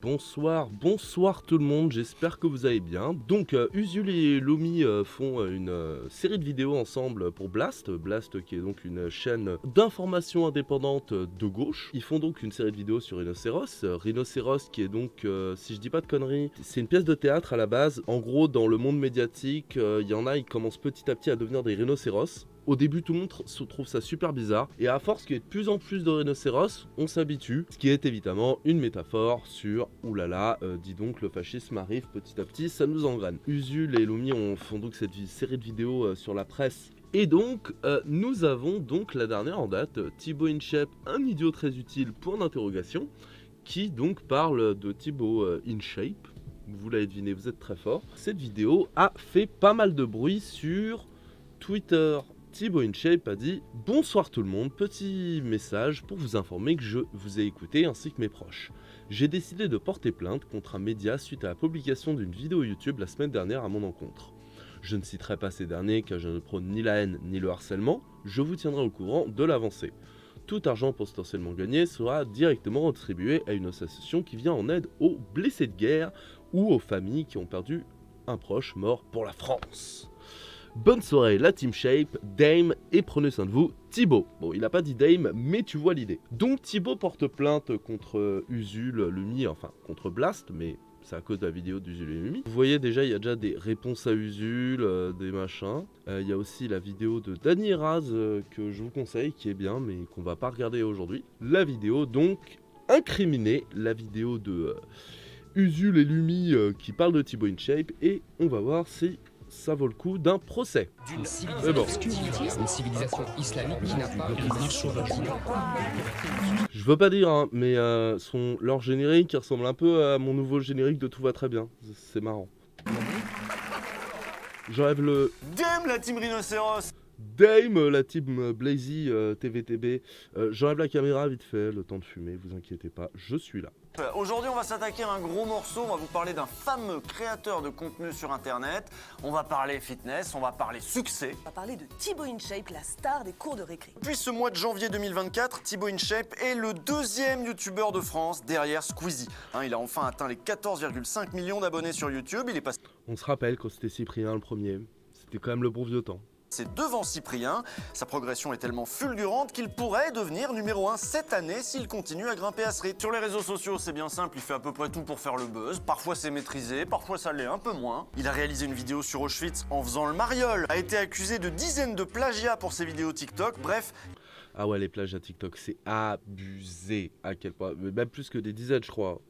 Bonsoir tout le monde, j'espère que vous allez bien. Donc Usul et Lumi font une série de vidéos ensemble pour Blast qui est donc une chaîne d'information indépendante de gauche. Ils font donc une série de vidéos sur Rhinocéros. Rhinocéros qui est donc, si je dis pas de conneries, c'est une pièce de théâtre à la base. En gros, dans le monde médiatique, il y en a, ils commencent petit à petit à devenir des rhinocéros. Au début, tout le monde trouve ça super bizarre, et à force qu'il y ait de plus en plus de rhinocéros, on s'habitue, ce qui est évidemment une métaphore sur « oulala, dis donc, le fascisme arrive petit à petit, ça nous engraine ». Usul et Lumi font donc cette série de vidéos sur la presse. Et donc, nous avons donc la dernière en date, Thibaut InShape, un idiot très utile, point d'interrogation, qui donc parle de Thibaut InShape. Vous l'avez deviné, vous êtes très fort. Cette vidéo a fait pas mal de bruit sur Twitter. Thibaut InShape a dit « Bonsoir tout le monde, petit message pour vous informer que je vous ai écouté ainsi que mes proches. J'ai décidé de porter plainte contre un média suite à la publication d'une vidéo YouTube la semaine dernière à mon encontre. Je ne citerai pas ces derniers car je ne prône ni la haine ni le harcèlement, je vous tiendrai au courant de l'avancée. Tout argent potentiellement gagné sera directement redistribué à une association qui vient en aide aux blessés de guerre ou aux familles qui ont perdu un proche mort pour la France. Bonne soirée la Team Shape, Dame, et prenez soin de vous, Thibaut. Bon, il a pas dit Dame, mais tu vois l'idée. Donc Thibaut porte plainte contre Usul, Lumi, enfin contre Blast, mais c'est à cause de la vidéo d'Usul et Lumi. Vous voyez déjà, il y a déjà des réponses à Usul, des machins. Il y a aussi la vidéo de Danny Raz que je vous conseille, qui est bien, mais qu'on va pas regarder aujourd'hui. La vidéo donc incriminée, la vidéo de Usul et Lumi qui parle de Thibaut InShape, et on va voir si ça vaut le coup d'un procès. Une civilisation islamique qui n'a pas Je veux pas dire, hein, mais leur générique ressemble un peu à mon nouveau générique de Tout va très bien. C'est marrant. J'enlève le... Dame la team Rhinocéros. Dame, la team Blazy, TVTB. J'enlève la caméra vite fait, le temps de fumer, vous inquiétez pas, je suis là. Aujourd'hui on va s'attaquer à un gros morceau, on va vous parler d'un fameux créateur de contenu sur internet, on va parler fitness, on va parler succès. On va parler de Thibaut InShape, la star des cours de récré. Depuis ce mois de janvier 2024, Thibaut InShape est le deuxième youtubeur de France derrière Squeezie. Il a enfin atteint les 14,5 millions d'abonnés sur YouTube, il est passé On se rappelle quand c'était Cyprien le premier, c'était quand même le bon vieux temps. C'est devant Cyprien. Sa progression est tellement fulgurante qu'il pourrait devenir numéro 1 cette année s'il continue à grimper à ce rythme. Sur les réseaux sociaux, c'est bien simple, il fait à peu près tout pour faire le buzz. Parfois c'est maîtrisé, parfois ça l'est un peu moins. Il a réalisé une vidéo sur Auschwitz en faisant le mariole, a été accusé de dizaines de plagiats pour ses vidéos TikTok, bref. Ah ouais, les plages à TikTok, c'est abusé à quel point, même plus que des dizaines je crois.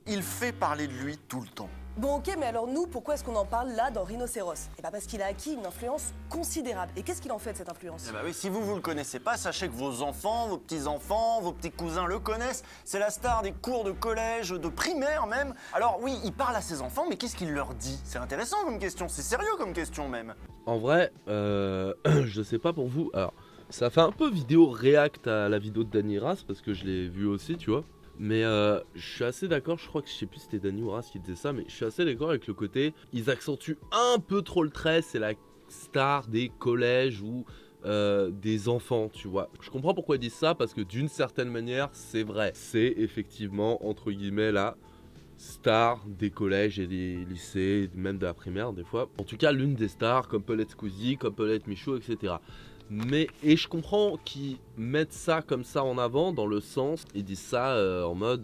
Il fait parler de lui tout le temps. Bon ok, mais alors nous, pourquoi est-ce qu'on en parle là dans Rhinocéros? Eh bah parce qu'il a acquis une influence considérable. Et qu'est-ce qu'il en fait de cette influence? Eh bah oui, si vous le connaissez pas, sachez que vos enfants, vos petits-enfants, vos petits cousins le connaissent. C'est la star des cours de collège, de primaire même. Alors oui, il parle à ses enfants, mais qu'est-ce qu'il leur dit? C'est intéressant comme question, c'est sérieux comme question même. En vrai, je sais pas pour vous, alors ça fait un peu vidéo react à la vidéo de Danny Raz parce que je l'ai vu aussi, tu vois. Mais je suis assez d'accord, je crois que je sais plus si c'était Danny ou Raz qui disait ça, mais je suis assez d'accord avec le côté, ils accentuent un peu trop le trait, c'est la star des collèges ou des enfants, tu vois. Je comprends pourquoi ils disent ça, parce que d'une certaine manière, c'est vrai. C'est effectivement, entre guillemets, la star des collèges et des lycées, même de la primaire des fois. En tout cas, l'une des stars, comme peut l'être Squeezie, comme peut l'être Michou, etc. Et je comprends qu'ils mettent ça comme ça en avant, dans le sens, ils disent ça en mode,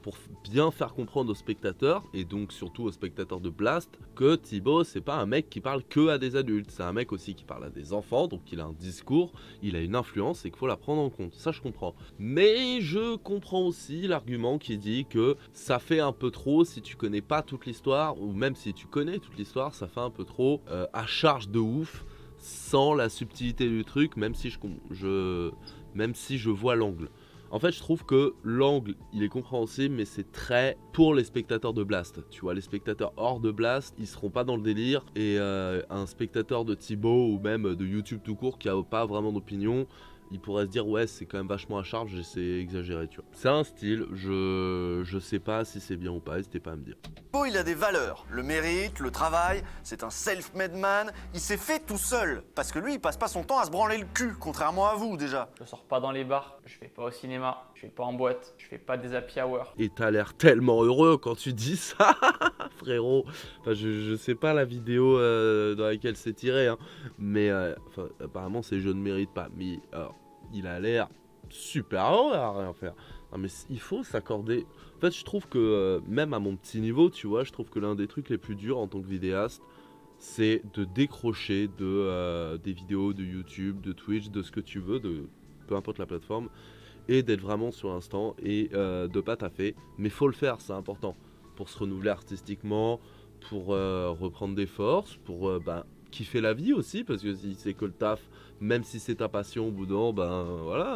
pour bien faire comprendre aux spectateurs, et donc surtout aux spectateurs de Blast, que Thibaut, c'est pas un mec qui parle que à des adultes, c'est un mec aussi qui parle à des enfants, donc il a un discours, il a une influence, et qu'il faut la prendre en compte, ça je comprends. Mais je comprends aussi l'argument qui dit que ça fait un peu trop, si tu connais pas toute l'histoire, ou même si tu connais toute l'histoire, ça fait un peu trop à charge de ouf, sans la subtilité du truc, même si je vois l'angle. En fait, je trouve que l'angle, il est compréhensible, mais c'est très pour les spectateurs de Blast. Tu vois, les spectateurs hors de Blast, ils seront pas dans le délire. Et un spectateur de Thibaut ou même de YouTube tout court qui a pas vraiment d'opinion, il pourrait se dire ouais c'est quand même vachement à charge et c'est exagéré, tu vois. C'est un style, je sais pas si c'est bien ou pas, n'hésitez pas à me dire. Thibaut, il a des valeurs, le mérite, le travail, c'est un self-made man, il s'est fait tout seul, parce que lui, il passe pas son temps à se branler le cul, contrairement à vous déjà. Je sors pas dans les bars, je vais pas au cinéma, je vais pas en boîte, je fais pas des happy hour. Et t'as l'air tellement heureux quand tu dis ça, frérot. Enfin, je sais pas la vidéo dans laquelle c'est tiré, hein, mais enfin, apparemment c'est je ne mérite pas. Mais alors, il a l'air super heureux à rien faire. Non, mais il faut s'accorder. En fait, je trouve que même à mon petit niveau, tu vois, je trouve que l'un des trucs les plus durs en tant que vidéaste, c'est de décrocher des vidéos de YouTube, de Twitch, de ce que tu veux, de peu importe la plateforme, et d'être vraiment sur l'instant et de pas taffer. Mais faut le faire, c'est important pour se renouveler artistiquement, pour reprendre des forces, pour kiffer la vie aussi, parce que si c'est que le taf, même si c'est ta passion, au bout d'un moment, ben voilà,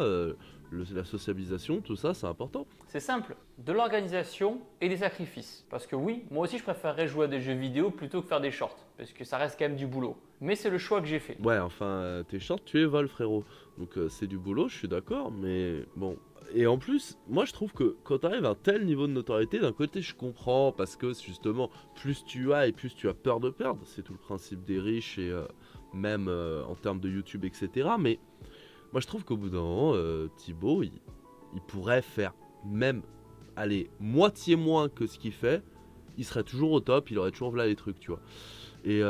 la sociabilisation, tout ça, c'est important. C'est simple, de l'organisation et des sacrifices. Parce que oui, moi aussi je préférerais jouer à des jeux vidéo plutôt que faire des shorts, parce que ça reste quand même du boulot. Mais c'est le choix que j'ai fait. Ouais, enfin, tes shorts, tu les voles, frérot. Donc c'est du boulot, je suis d'accord, mais bon. Et en plus, moi je trouve que quand tu arrives à un tel niveau de notoriété, d'un côté je comprends, parce que justement, plus tu as et plus tu as peur de perdre. C'est tout le principe des riches et même en termes de YouTube, etc. Mais moi je trouve qu'au bout d'un moment, Thibaut, il pourrait faire même, allez, moitié moins que ce qu'il fait. Il serait toujours au top, il aurait toujours là les trucs, tu vois. Et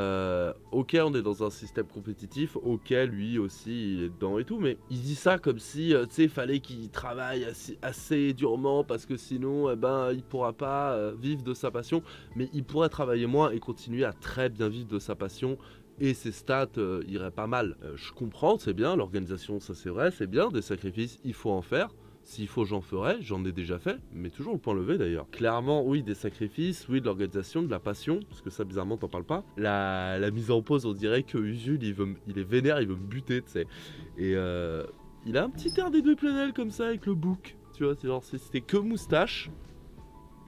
ok, on est dans un système compétitif, ok, lui aussi il est dedans et tout, mais il dit ça comme si, tu sais, il fallait qu'il travaille assez durement parce que sinon, il pourra pas vivre de sa passion, mais il pourrait travailler moins et continuer à très bien vivre de sa passion. Et ses stats iraient pas mal. Je comprends, c'est bien, l'organisation, ça c'est vrai, c'est bien, des sacrifices, il faut en faire. S'il faut, j'en ferai, j'en ai déjà fait, mais toujours le point levé d'ailleurs. Clairement, oui, des sacrifices, oui, de l'organisation, de la passion, parce que ça, bizarrement, t'en parles pas. La mise en pause, on dirait que Usul, il est vénère, il veut me buter, tu sais. Et il a un petit air des deux Plenel comme ça, avec le bouc. Tu vois, c'est genre, c'était que moustache.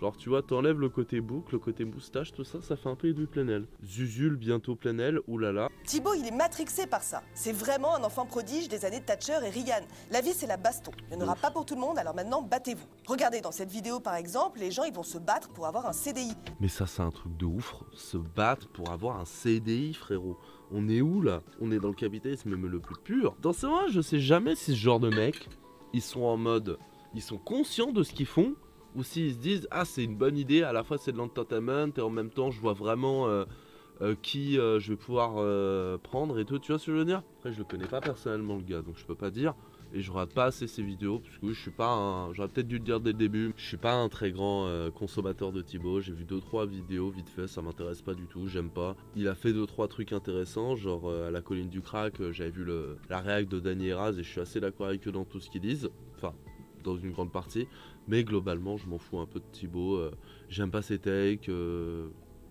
Genre, tu vois, t'enlèves le côté bouc, le côté moustache, tout ça, ça fait un peu Edoui Plenel. Zuzul, bientôt Plenel, oulala. Thibaut, il est matrixé par ça. C'est vraiment un enfant prodige des années Thatcher et Reagan. La vie, c'est la baston. Il n'y en aura pas pour tout le monde, alors maintenant, battez-vous. Regardez, dans cette vidéo, par exemple, les gens, ils vont se battre pour avoir un CDI. Mais ça, c'est un truc de ouf, se battre pour avoir un CDI, frérot. On est où, là? On est dans le capitalisme, même le plus pur. Dans ce moment, je sais jamais si ce genre de mecs, ils sont en mode... Ils sont conscients de ce qu'ils font, ou s'ils se disent ah c'est une bonne idée, à la fois c'est de l'entertainment et en même temps je vois vraiment qui je vais pouvoir prendre et tout, tu vois ce que je veux dire. Après je le connais pas personnellement le gars, donc je peux pas dire, et je regarde pas assez ses vidéos, parce que oui, je suis pas un... J'aurais peut-être dû le dire dès le début, je suis pas un très grand consommateur de Thibaut, j'ai vu 2-3 vidéos vite fait, ça m'intéresse pas du tout, j'aime pas. Il a fait 2-3 trucs intéressants, genre à la colline du crack, j'avais vu la réac de Danny Eraz et je suis assez d'accord avec eux dans tout ce qu'ils disent, enfin dans une grande partie, mais globalement je m'en fous un peu de Thibaut, j'aime pas ses takes,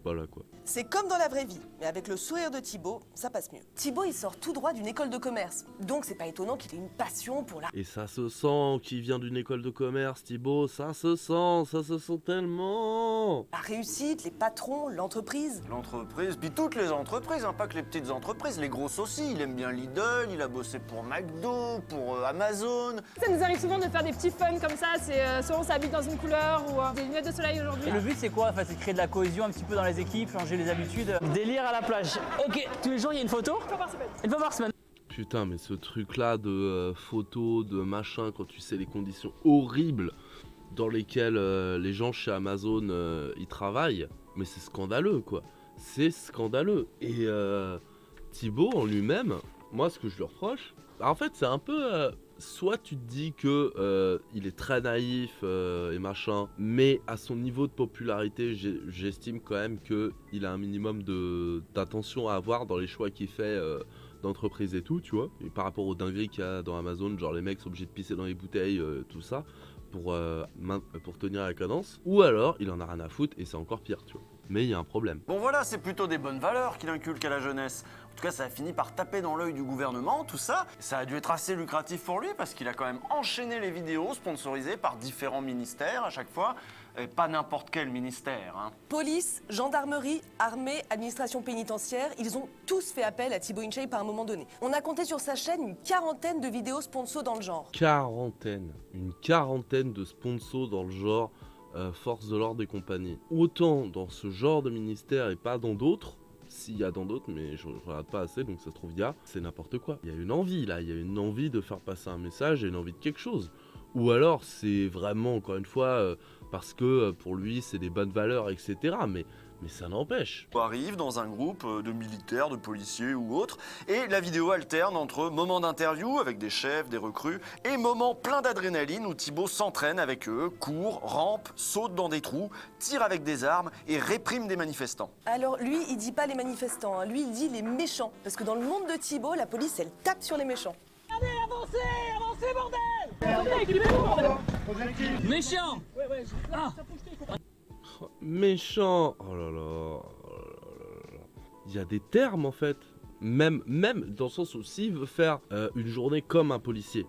voilà quoi. C'est comme dans la vraie vie, mais avec le sourire de Thibaut, ça passe mieux. Thibaut, il sort tout droit d'une école de commerce, donc c'est pas étonnant qu'il ait une passion pour l'art. Et ça se sent qu'il vient d'une école de commerce, Thibaut, ça se sent tellement. La réussite, les patrons, l'entreprise. L'entreprise, puis toutes les entreprises, hein, pas que les petites entreprises, les grosses aussi. Il aime bien Lidl, il a bossé pour McDo, pour Amazon. Ça nous arrive souvent de faire des petits fun comme ça, c'est soit on s'habille dans une couleur ou des lunettes de soleil aujourd'hui. Et le but c'est quoi? Enfin, c'est de créer de la cohésion un petit peu dans les équipes, changer les habitudes. Délire à la plage. Ok, tous les jours il y a une photo? Une fois par semaine. Une fois par semaine. Putain, mais ce truc là de photos, de machin, quand tu sais les conditions horribles dans lesquelles les gens chez Amazon ils travaillent, mais c'est scandaleux quoi. C'est scandaleux. Et Thibaut en lui-même, moi ce que je lui reproche, en fait c'est un peu... soit tu te dis que il est très naïf et machin, mais à son niveau de popularité, j'estime quand même qu'il a un minimum d'attention à avoir dans les choix qu'il fait d'entreprise et tout, tu vois. Et par rapport aux dingueries qu'il y a dans Amazon, genre les mecs sont obligés de pisser dans les bouteilles, tout ça, pour tenir la cadence. Ou alors, il en a rien à foutre et c'est encore pire, tu vois. Mais il y a un problème. Bon voilà, c'est plutôt des bonnes valeurs qu'il inculque à la jeunesse. En tout cas, ça a fini par taper dans l'œil du gouvernement, tout ça. Ça a dû être assez lucratif pour lui parce qu'il a quand même enchaîné les vidéos sponsorisées par différents ministères à chaque fois. Et pas n'importe quel ministère, hein. Police, gendarmerie, armée, administration pénitentiaire, ils ont tous fait appel à Thibaut InShape à un moment donné. On a compté sur sa chaîne une quarantaine de vidéos sponsors dans le genre. Une quarantaine de sponsors dans le genre force de l'ordre et compagnie. Autant dans ce genre de ministère et pas dans d'autres, s'il y a dans d'autres, mais je regarde pas assez, donc ça se trouve il y a, c'est n'importe quoi. Il y a une envie là, il y a une envie de faire passer un message et une envie de quelque chose. Ou alors c'est vraiment, encore une fois, parce que pour lui c'est des bonnes valeurs, etc. Mais ça n'empêche. Arrive dans un groupe de militaires, de policiers ou autres, et la vidéo alterne entre moments d'interview avec des chefs, des recrues, et moments pleins d'adrénaline où Thibaut s'entraîne avec eux, court, rampe, saute dans des trous, tire avec des armes et réprime des manifestants. Alors lui, il dit pas les manifestants, hein. Lui il dit les méchants. Parce que dans le monde de Thibaut, la police elle tape sur les méchants. Méchant. Méchant. Oh là là. Il y a des termes en fait. Même dans le sens où s'il veut faire une journée comme un policier,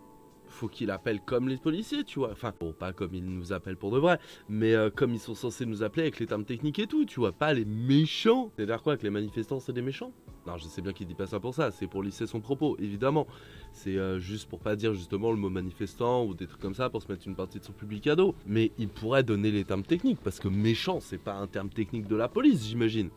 faut qu'il appelle comme les policiers, tu vois. Enfin, bon, pas comme ils nous appellent pour de vrai, mais comme ils sont censés nous appeler avec les termes techniques et tout, tu vois. Pas les méchants. C'est-à-dire quoi, que les manifestants c'est des méchants? Non, je sais bien qu'il dit pas ça pour ça, c'est pour lisser son propos, évidemment. C'est juste pour pas dire justement le mot manifestant ou des trucs comme ça pour se mettre une partie de son public à dos. Mais il pourrait donner les termes techniques, parce que méchant, c'est pas un terme technique de la police, j'imagine.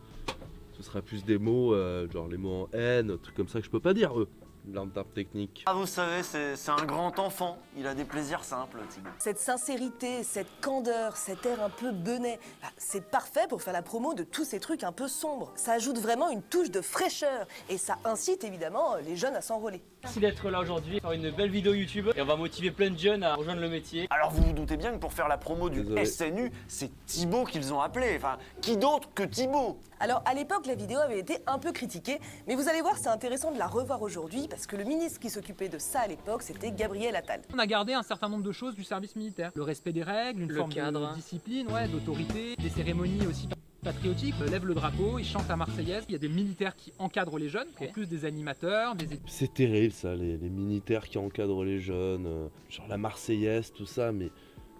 Ce sera plus des mots, genre les mots en haine, trucs comme ça que je peux pas dire, eux. L'arme terme technique. Ah, vous savez, c'est un grand enfant, il a des plaisirs simples, Thibaut. Cette sincérité, cette candeur, cet air un peu benet, c'est parfait pour faire la promo de tous ces trucs un peu sombres. Ça ajoute vraiment une touche de fraîcheur et ça incite évidemment les jeunes à s'enrôler. Merci d'être là aujourd'hui, faire une belle vidéo YouTube et on va motiver plein de jeunes à rejoindre le métier. Alors vous vous doutez bien que pour faire la promo du Désolé. SNU, c'est Thibaut qu'ils ont appelé. Enfin, qui d'autre que Thibaut? Alors à l'époque, la vidéo avait été un peu critiquée, mais vous allez voir, c'est intéressant de la revoir aujourd'hui parce que le ministre qui s'occupait de ça à l'époque, c'était Gabriel Attal. On a gardé un certain nombre de choses du service militaire. Le respect des règles, une forme de discipline, d'autorité, des cérémonies aussi patriotiques. Lève le drapeau, ils chantent la Marseillaise. Il y a des militaires qui encadrent les jeunes, en plus des animateurs, des... C'est terrible ça, les militaires qui encadrent les jeunes, genre la Marseillaise, tout ça, mais...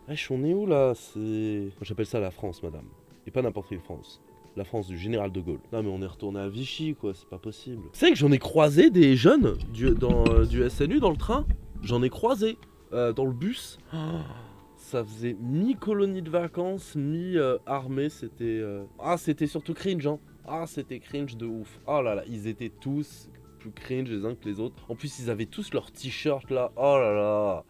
Wesh, on est où là? C'est... J'appelle ça la France, madame. Et pas n'importe quelle France. La France du général de Gaulle. Non mais on est retourné à Vichy quoi, c'est pas possible. Tu sais que j'en ai croisé des jeunes du SNU dans le train. J'en ai croisé dans le bus. Ça faisait mi-colonie de vacances, mi-armée, c'était... Ah c'était surtout cringe hein. Ah c'était cringe de ouf. Oh là là, ils étaient tous plus cringe les uns que les autres. En plus ils avaient tous leurs t-shirts là, oh là là.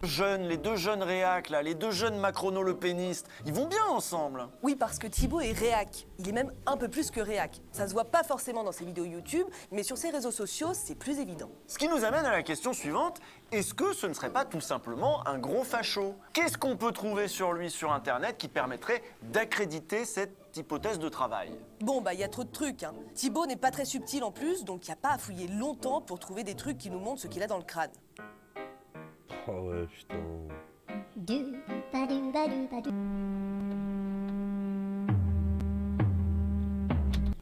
Les deux jeunes réacs là, les deux jeunes macrono-lepénistes, ils vont bien ensemble. Oui, parce que Thibaut est réac. Il est même un peu plus que réac. Ça se voit pas forcément dans ses vidéos YouTube, mais sur ses réseaux sociaux, c'est plus évident. Ce qui nous amène à la question suivante, est-ce que ce ne serait pas tout simplement un gros facho? Qu'est-ce qu'on peut trouver sur lui sur internet qui permettrait d'accréditer cette hypothèse de travail? Bon, bah, il y a trop de trucs, hein. Thibaut n'est pas très subtil en plus, donc il n'y a pas à fouiller longtemps pour trouver des trucs qui nous montrent ce qu'il a dans le crâne. Oh ouais putain.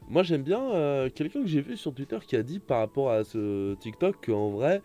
Moi j'aime bien quelqu'un que j'ai vu sur Twitter qui a dit par rapport à ce TikTok qu'en vrai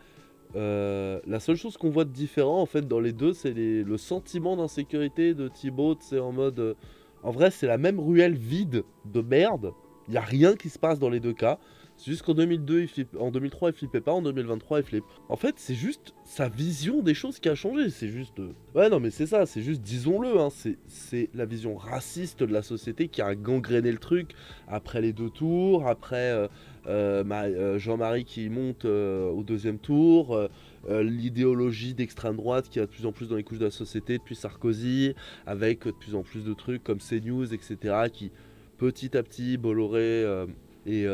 la seule chose qu'on voit de différent en fait dans les deux c'est le sentiment d'insécurité de Thibaut, c'est en mode en vrai c'est la même ruelle vide de merde, il n'y a rien qui se passe dans les deux cas. C'est juste qu'en 2002, en 2003, il flippait pas, en 2023, il flippe. En fait, c'est juste sa vision des choses qui a changé. C'est juste... Ouais, non, mais c'est ça, c'est juste, disons-le, hein, c'est la vision raciste de la société qui a gangréné le truc. Après les deux tours, après Jean-Marie qui monte au deuxième tour, l'idéologie d'extrême droite qui a de plus en plus dans les couches de la société depuis Sarkozy, avec de plus en plus de trucs comme CNews, etc., qui petit à petit, Bolloré... et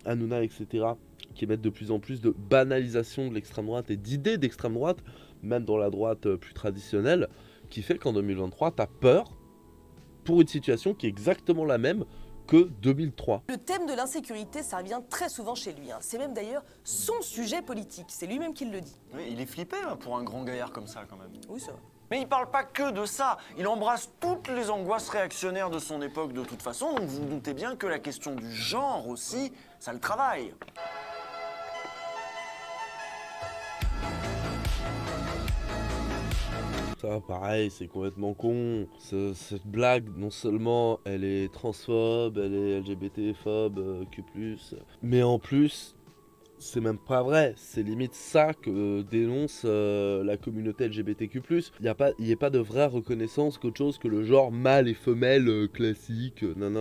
Hanouna, etc., qui émettent de plus en plus de banalisation de l'extrême droite et d'idées d'extrême droite, même dans la droite plus traditionnelle, qui fait qu'en 2023, t'as peur pour une situation qui est exactement la même que 2003. Le thème de l'insécurité, ça revient très souvent chez lui, hein. C'est même d'ailleurs son sujet politique, c'est lui-même qui le dit. Oui, il est flippé hein, pour un grand gaillard comme ça quand même. Oui, ça va. Mais il parle pas que de ça, il embrasse toutes les angoisses réactionnaires de son époque de toute façon, donc vous vous doutez bien que la question du genre aussi, ça le travaille. Ça, pareil, c'est complètement con. Cette blague, non seulement elle est transphobe, elle est LGBT-phobe, Q+, mais en plus, c'est même pas vrai. C'est limite ça que dénonce la communauté LGBTQ+. Il n'y a pas de vraie reconnaissance qu'autre chose que le genre mâle et femelle classique,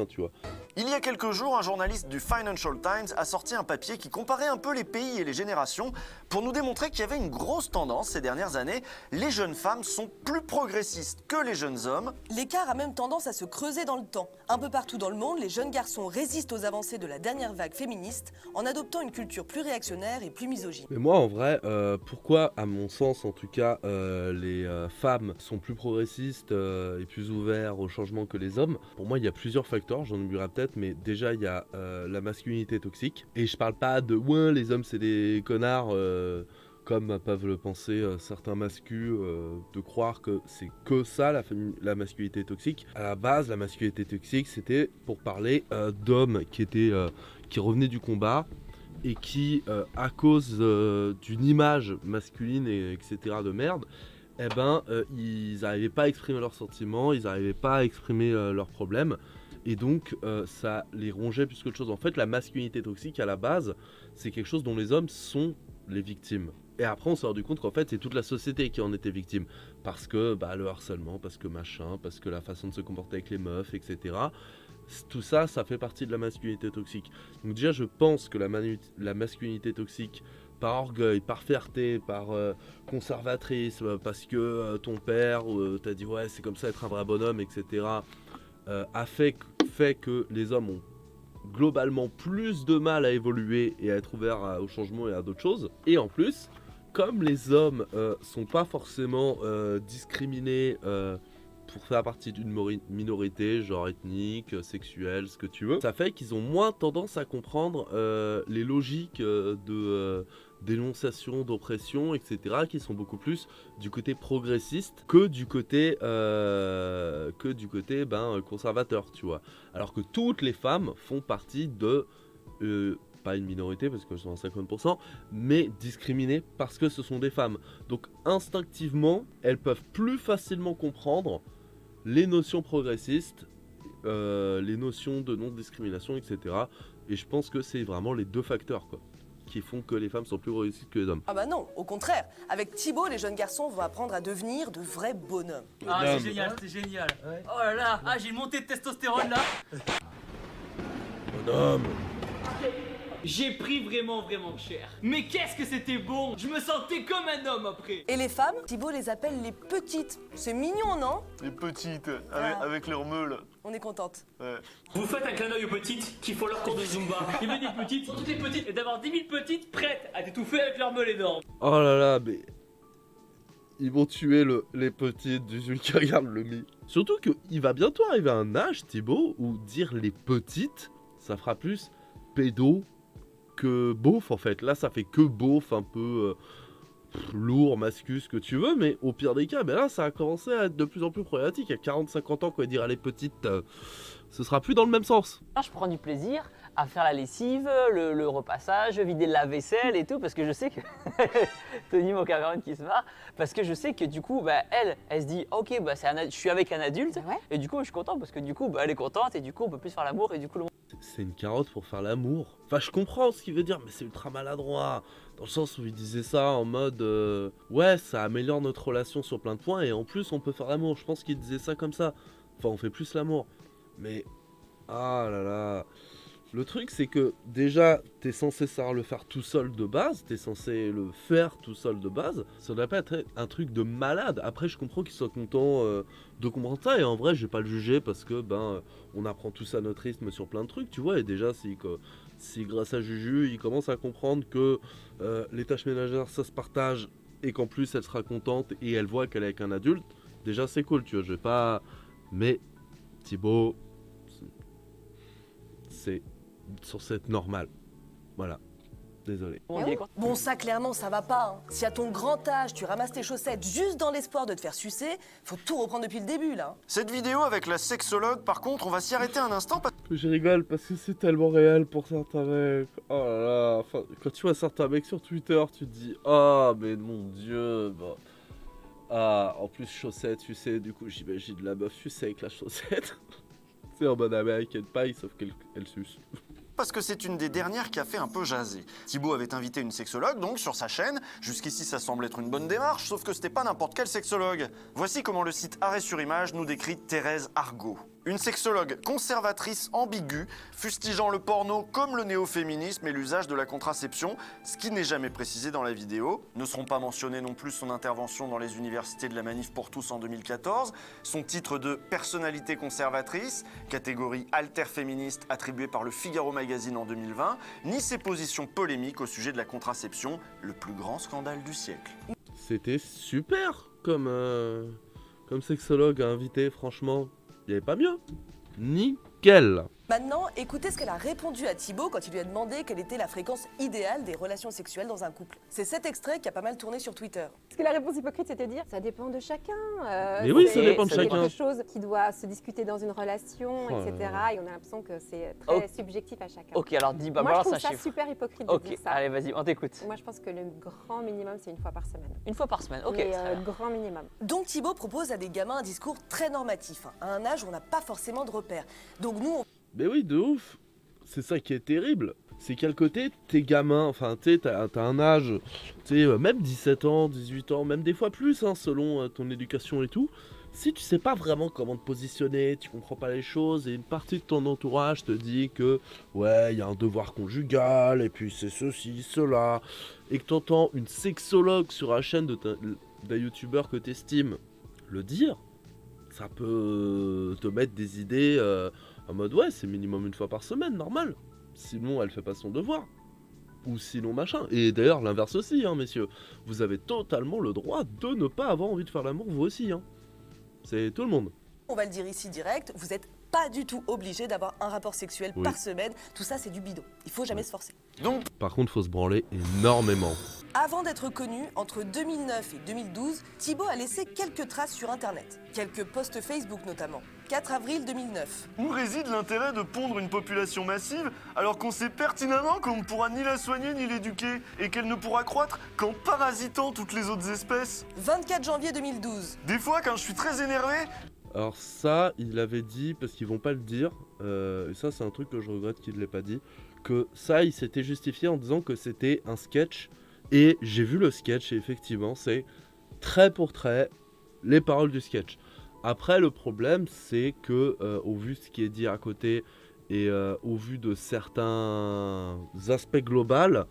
tu vois. Il y a quelques jours, un journaliste du Financial Times a sorti un papier qui comparait un peu les pays et les générations pour nous démontrer qu'il y avait une grosse tendance ces dernières années. Les jeunes femmes sont plus progressistes que les jeunes hommes. L'écart a même tendance à se creuser dans le temps. Un peu partout dans le monde, les jeunes garçons résistent aux avancées de la dernière vague féministe en adoptant une culture plus réactionnaire et plus misogyne. Mais moi, en vrai, pourquoi, à mon sens en tout cas, les femmes sont plus progressistes et plus ouverts au changement que les hommes? Pour moi, il y a plusieurs facteurs, j'en oublierai peut-être, mais déjà, il y a la masculinité toxique. Et je parle pas de « ouais, les hommes, c'est des connards », comme peuvent le penser certains mascus, de croire que c'est que ça, la masculinité toxique. À la base, la masculinité toxique, c'était pour parler d'hommes qui revenaient du combat, et qui, à cause d'une image masculine, etc. de merde, ils n'arrivaient pas à exprimer leurs sentiments, ils n'arrivaient pas à exprimer leurs problèmes, et donc ça les rongeait plus qu'autre chose. En fait, la masculinité toxique, à la base, c'est quelque chose dont les hommes sont les victimes. Et après, on s'est rendu compte qu'en fait, c'est toute la société qui en était victime. Parce que le harcèlement, parce que machin, parce que la façon de se comporter avec les meufs, etc. Tout ça, ça fait partie de la masculinité toxique. Donc déjà, je pense que la masculinité toxique, par orgueil, par fierté, par conservatrice, parce que ton père t'a dit « ouais, c'est comme ça être un vrai bonhomme », etc., a fait que les hommes ont globalement plus de mal à évoluer et à être ouverts au changement et à d'autres choses. Et en plus, comme les hommes sont pas forcément discriminés pour faire partie d'une minorité, genre ethnique, sexuelle, ce que tu veux, ça fait qu'ils ont moins tendance à comprendre les logiques de dénonciation, d'oppression, etc., qui sont beaucoup plus du côté progressiste que du côté conservateur, tu vois. Alors que toutes les femmes font partie de pas une minorité parce qu'elles sont à 50%, mais discriminées parce que ce sont des femmes. Donc instinctivement, elles peuvent plus facilement comprendre les notions progressistes, les notions de non-discrimination, etc. Et je pense que c'est vraiment les deux facteurs, quoi, qui font que les femmes sont plus progressistes que les hommes. Ah bah non, au contraire. Avec Thibaut, les jeunes garçons vont apprendre à devenir de vrais bonhommes. Ah, c'est génial, c'est génial. Ouais. Oh là là, j'ai une montée de testostérone là. Bonhomme. J'ai pris vraiment cher. Mais qu'est-ce que c'était bon. Je me sentais comme un homme après. Et les femmes, Thibaut les appelle les petites. C'est mignon, non? Les petites, Ah. avec leurs meules. On est contente. Ouais. Vous faites un clin d'œil aux petites qui font leur cours de Zumba. Il y avait des petites, toutes les petites, et d'avoir 10 000 petites prêtes à t'étouffer avec leurs meules énormes. Oh là là, mais ils vont tuer les petites du celui qui regarde le mi. Surtout qu'il va bientôt arriver à un âge, Thibaut, où dire les petites, ça fera plus pédo que beauf en fait. Là, ça fait que beauf, un peu lourd, mascu, ce que tu veux, mais au pire des cas, là, ça a commencé à être de plus en plus problématique. À 40-50 ans, quoi, dire les petites, ce sera plus dans le même sens. Je prends du plaisir à faire la lessive, le repassage, vider le lave-vaisselle et tout, parce que je sais que Tony, mon caméraman qui se marre, parce que je sais que du coup, elle se dit, ok, je suis avec un adulte, et du coup, je suis content parce que du coup, elle est contente et du coup, on peut plus faire l'amour et du coup, C'est une carotte pour faire l'amour. Enfin, je comprends ce qu'il veut dire, mais c'est ultra maladroit. Dans le sens où il disait ça en mode ouais, ça améliore notre relation sur plein de points et en plus, on peut faire l'amour. Je pense qu'il disait ça comme ça. Enfin, on fait plus l'amour. Mais ah là là. Le truc, c'est que déjà, t'es censé savoir le faire tout seul de base, t'es censé le faire tout seul de base. Ça doit pas être un truc de malade. Après, je comprends qu'il soit content de comprendre ça, et en vrai, je vais pas le juger parce que on apprend tous à notre rythme sur plein de trucs, tu vois. Et déjà, si grâce à Juju, il commence à comprendre que les tâches ménagères, ça se partage, et qu'en plus, elle sera contente et elle voit qu'elle est avec un adulte, déjà, c'est cool, tu vois. Je vais pas. Mais Thibaut, c'est censé être normal. Voilà. Désolé. Bon, ça, clairement, ça va pas. Hein. Si à ton grand âge, tu ramasses tes chaussettes juste dans l'espoir de te faire sucer, faut tout reprendre depuis le début, là. Cette vidéo avec la sexologue, par contre, on va s'y arrêter un instant parce Je rigole parce que c'est tellement réel pour certains mecs. Oh là là. Enfin, quand tu vois certains mecs sur Twitter, tu te dis « Oh, mais mon Dieu Ah, en plus, chaussette, tu sais, du coup, j'imagine la meuf sucer avec la chaussette. C'est en mode American Pie, sauf qu'elle suce. Parce que c'est une des dernières qui a fait un peu jaser. Thibaut avait invité une sexologue donc sur sa chaîne. Jusqu'ici ça semble être une bonne démarche, sauf que c'était pas n'importe quel sexologue. Voici comment le site Arrêt sur Image nous décrit Thérèse Argot. Une sexologue conservatrice ambiguë, fustigeant le porno comme le néo-féminisme et l'usage de la contraception, ce qui n'est jamais précisé dans la vidéo. Ne seront pas mentionnées non plus son intervention dans les universités de la Manif pour tous en 2014, son titre de personnalité conservatrice, catégorie alter-féministe attribuée par le Figaro Magazine en 2020, ni ses positions polémiques au sujet de la contraception, le plus grand scandale du siècle. C'était super comme sexologue à inviter, franchement. Il n'y avait pas mieux. Nickel. Maintenant, écoutez ce qu'elle a répondu à Thibaut quand il lui a demandé quelle était la fréquence idéale des relations sexuelles dans un couple. C'est cet extrait qui a pas mal tourné sur Twitter. Parce que la réponse hypocrite, c'est de dire ça dépend de chacun. Mais oui, ça dépend de c'est chacun. quelque chose qui doit se discuter dans une relation, Oh etc. là là. Et on a l'impression que c'est très subjectif à chacun. Ok, alors dis, bah Moi, je balance trouve un ça chiffre. super hypocrite de Ok, dire ça. allez, vas-y, on t'écoute. Moi, je pense que le grand minimum, c'est une fois par semaine. Une fois par semaine, ok. Mais, très bien. grand minimum. Donc Thibaut propose à des gamins un discours très normatif, à un âge où on n'a pas forcément de repères. Donc nous, on Mais oui, de ouf. C'est ça qui est terrible. C'est qu'à le côté, t'es gamin, enfin, tu sais, t'as un âge, tu sais, même 17 ans, 18 ans, même des fois plus, hein, selon ton éducation et tout. Si tu sais pas vraiment comment te positionner, tu comprends pas les choses, et une partie de ton entourage te dit que, ouais, il y a un devoir conjugal, et puis c'est ceci, cela, et que t'entends une sexologue sur la chaîne d'un youtubeur que t'estimes le dire, ça peut te mettre des idées en mode ouais, c'est minimum une fois par semaine, normal. Sinon, elle fait pas son devoir. Ou sinon, machin. Et d'ailleurs, l'inverse aussi, hein, messieurs. Vous avez totalement le droit de ne pas avoir envie de faire l'amour, vous aussi. Hein. C'est tout le monde. va le dire ici direct, vous n'êtes pas du tout obligé d'avoir un rapport sexuel par semaine. Tout ça, c'est du bidon. Il faut jamais se forcer. Donc, Par contre, faut se branler énormément. Avant d'être connu, entre 2009 et 2012, Thibaut a laissé quelques traces sur Internet. Quelques posts Facebook notamment. 4 avril 2009. où réside l'intérêt de pondre une population massive alors qu'on sait pertinemment qu'on ne pourra ni la soigner ni l'éduquer et qu'elle ne pourra croître qu'en parasitant toutes les autres espèces? 24 janvier 2012. Des fois, quand je suis très énervé, Alors ça, il l'avait dit, parce qu'ils vont pas le dire, et ça c'est un truc que je regrette qu'il ne l'ait pas dit, que ça, il s'était justifié en disant que c'était un sketch, et j'ai vu le sketch, et effectivement, c'est trait pour trait les paroles du sketch. Après, le problème, c'est que, au vu de ce qui est dit à côté, et au vu de certains aspects globaux,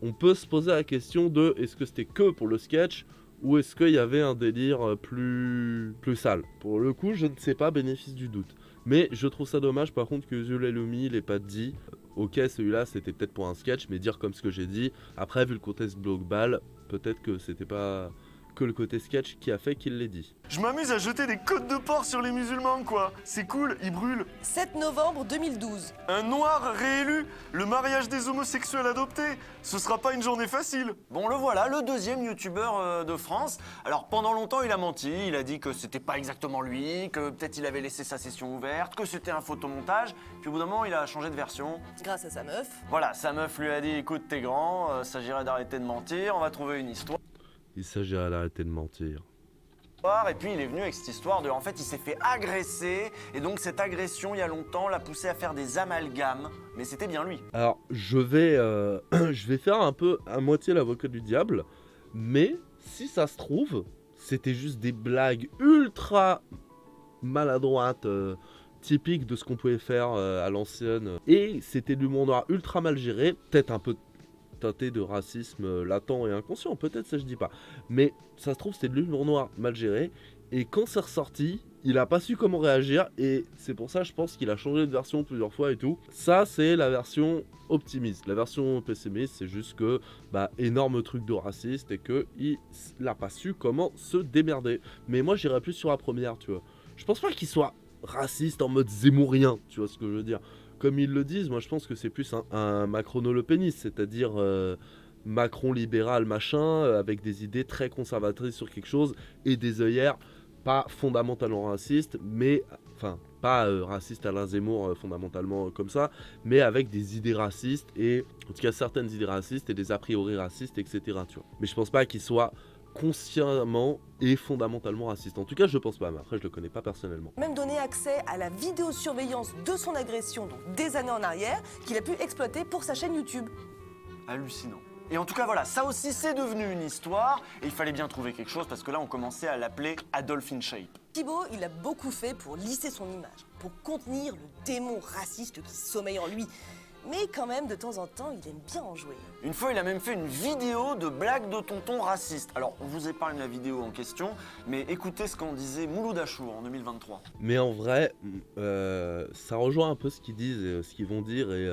on peut se poser la question de est-ce que c'était que pour le sketch ou est-ce qu'il y avait un délire plus sale. Pour le coup, je ne sais pas, bénéfice du doute. Mais je trouve ça dommage par contre que Zul Elumi l'ait pas dit. Ok, celui-là c'était peut-être pour un sketch, mais dire comme ce que j'ai dit. Après, vu le contexte global, peut-être que c'était pas que le côté sketch qui a fait qu'il l'ait dit. je m'amuse à jeter des côtes de porc sur les musulmans, quoi. C'est cool, ils brûlent. 7 novembre 2012. Un noir réélu, le mariage des homosexuels adoptés, ce sera pas une journée facile. Bon, le voilà, le deuxième youtubeur de France. Alors pendant longtemps, il a menti, il a dit que c'était pas exactement lui, que peut-être il avait laissé sa session ouverte, que c'était un photomontage. Puis au bout d'un moment, il a changé de version. Grâce à sa meuf. Voilà, sa meuf lui a dit écoute, t'es grand, s'agirait d'arrêter de mentir, on va trouver une histoire. Il s'agirait d'arrêter de mentir. Et puis il est venu avec cette histoire de, en fait, il s'est fait agresser, et donc cette agression, il y a longtemps, l'a poussé à faire des amalgames, mais c'était bien lui. Alors, je vais faire un peu à moitié l'avocat du diable, mais si ça se trouve, c'était juste des blagues ultra maladroites, typiques de ce qu'on pouvait faire à l'ancienne, et c'était de l'humour noir ultra mal géré, peut-être un peu teinté de racisme latent et inconscient, peut-être, ça je dis pas, mais ça se trouve c'était de l'humour noir mal géré, et quand c'est ressorti, il a pas su comment réagir, et c'est pour ça je pense qu'il a changé de version plusieurs fois et tout. Ça c'est la version optimiste. La version pessimiste, c'est juste que énorme truc de raciste et que il a pas su comment se démerder. Mais moi j'irais plus sur la première, tu vois. Je pense pas qu'il soit raciste en mode zémourien, tu vois ce que je veux dire. Comme ils le disent, moi je pense que c'est plus un macrono-le-pénis, c'est-à-dire Macron libéral machin, avec des idées très conservatrices sur quelque chose et des œillères pas fondamentalement racistes, mais enfin pas racistes Alain Zemmour fondamentalement comme ça, mais avec des idées racistes et en tout cas certaines idées racistes et des a priori racistes, etc. Tu vois. Mais je pense pas qu'il soit consciemment et fondamentalement raciste. En tout cas, je pense pas, mais après, je le connais pas personnellement. Même donné accès à la vidéosurveillance de son agression, donc des années en arrière, qu'il a pu exploiter pour sa chaîne YouTube. Hallucinant. Et en tout cas, voilà, ça aussi, c'est devenu une histoire. Et il fallait bien trouver quelque chose parce que là, on commençait à l'appeler Adolf in Shape. Thibaut, il a beaucoup fait pour lisser son image, pour contenir le démon raciste qui sommeille en lui. Mais quand même, de temps en temps, il aime bien en jouer. Une fois, il a même fait une vidéo de blagues de tonton raciste. Alors, on vous épargne la vidéo en question, mais écoutez ce qu'en disait Mouloud Achour en 2023. Mais en vrai, ça rejoint un peu ce qu'ils disent, et ce qu'ils vont dire et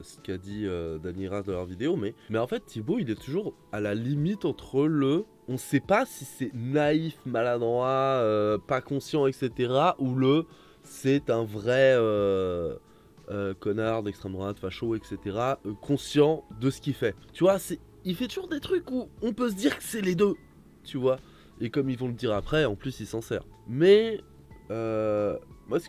ce qu'a dit Dany Raz dans leur vidéo. Mais en fait, Thibaut, il est toujours à la limite entre le... On sait pas si c'est naïf, maladroit, pas conscient, etc. ou le... C'est un vrai... connard d'extrême droite, facho, etc., conscient de ce qu'il fait. Tu vois, il fait toujours des trucs où on peut se dire que c'est les deux, tu vois. Et comme ils vont le dire après, en plus, il s'en sert. Mais, moi, ce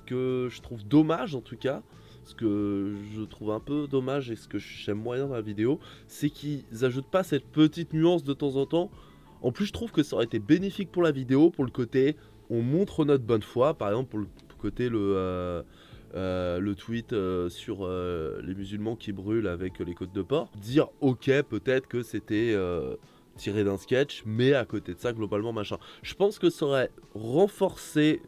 que je trouve dommage, en tout cas, ce que je trouve un peu dommage et ce que j'aime moyen dans la vidéo, c'est qu'ils ajoutent pas cette petite nuance de temps en temps. En plus, je trouve que ça aurait été bénéfique pour la vidéo, pour le côté, on montre notre bonne foi, par exemple, pour le côté, le tweet sur les musulmans qui brûlent avec les côtes de porc, dire ok, peut-être que c'était tiré d'un sketch, mais à côté de ça, globalement, machin. Je pense que ça aurait renforcé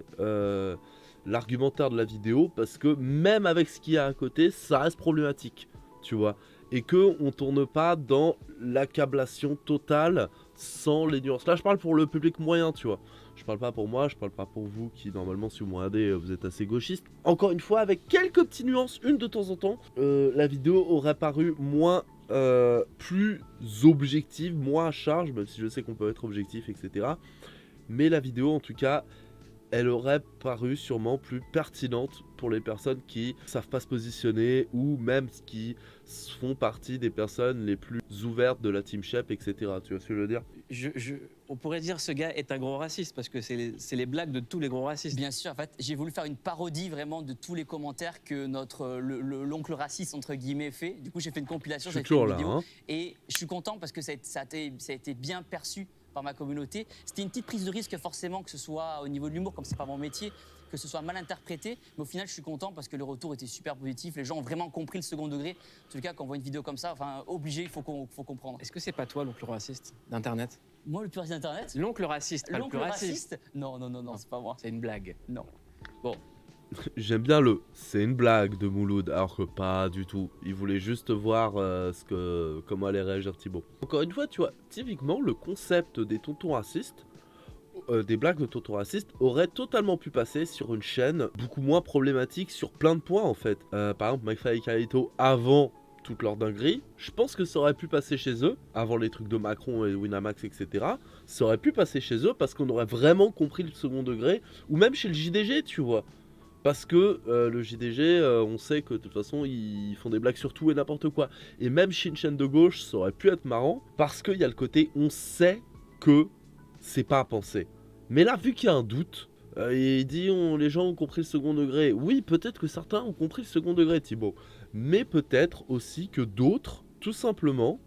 l'argumentaire de la vidéo, parce que même avec ce qu'il y a à côté, ça reste problématique, tu vois. Et qu'on tourne pas dans l'accablation totale sans les nuances. Là, je parle pour le public moyen, tu vois. Je parle pas pour moi, je parle pas pour vous qui, normalement, si vous me regardez, vous êtes assez gauchiste. Encore une fois, avec quelques petites nuances, une de temps en temps, la vidéo aurait paru plus objective, moins à charge, même si je sais qu'on peut être objectif, etc. Mais la vidéo, en tout cas, elle aurait paru sûrement plus pertinente pour les personnes qui savent pas se positionner ou même qui font partie des personnes les plus ouvertes de la Team Shep, etc. Tu vois ce que je veux dire ? On pourrait dire ce gars est un gros raciste parce que c'est les blagues de tous les gros racistes. Bien sûr, en fait, j'ai voulu faire une parodie vraiment de tous les commentaires que l'oncle raciste entre guillemets fait. Du coup, j'ai fait une compilation, j'ai fait une vidéo, hein. Et je suis content parce que ça a été bien perçu par ma communauté. C'était une petite prise de risque forcément que ce soit au niveau de l'humour, comme c'est pas mon métier, que ce soit mal interprété, mais au final je suis content parce que le retour était super positif, les gens ont vraiment compris le second degré. En tout cas, quand on voit une vidéo comme ça, enfin obligé, il faut comprendre. Est-ce que c'est pas toi l'oncle raciste d'internet? Moi, le plus raciste d'internet? L'oncle raciste, pas le plus raciste. Non, c'est pas moi. C'est une blague. Non. Bon. J'aime bien c'est une blague de Mouloud, alors que pas du tout. Il voulait juste voir comment allait réagir Thibaut. Encore une fois, tu vois, typiquement, le concept des tontons racistes, des blagues de tontons racistes, aurait totalement pu passer sur une chaîne beaucoup moins problématique sur plein de points, en fait. Par exemple, McFly et Carlito, avant toute leur dinguerie, je pense que ça aurait pu passer chez eux, avant les trucs de Macron et Winamax, etc. Ça aurait pu passer chez eux parce qu'on aurait vraiment compris le second degré, ou même chez le JDG, tu vois. Parce que le JDG, on sait que de toute façon, ils font des blagues sur tout et n'importe quoi. Et même chez une chaîne de gauche, ça aurait pu être marrant, parce qu'il y a le côté, on sait que c'est pas à penser. Mais là, vu qu'il y a un doute, il dit les gens ont compris le second degré. Oui, peut-être que certains ont compris le second degré, Thibaut. Mais peut-être aussi que d'autres, tout simplement,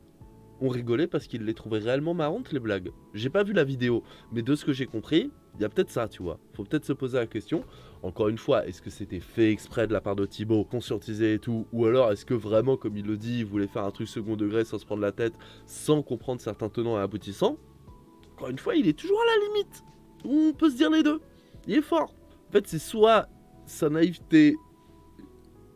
ont rigolé parce qu'ils les trouvaient réellement marrantes, les blagues. J'ai pas vu la vidéo, mais de ce que j'ai compris, il y a peut-être ça, tu vois. Faut peut-être se poser la question. Encore une fois, est-ce que c'était fait exprès de la part de Thibaut, conscientisé et tout, ou alors est-ce que vraiment, comme il le dit, il voulait faire un truc second degré sans se prendre la tête, sans comprendre certains tenants et aboutissants? Encore une fois, il est toujours à la limite. On peut se dire les deux. Il est fort. En fait, c'est soit sa naïveté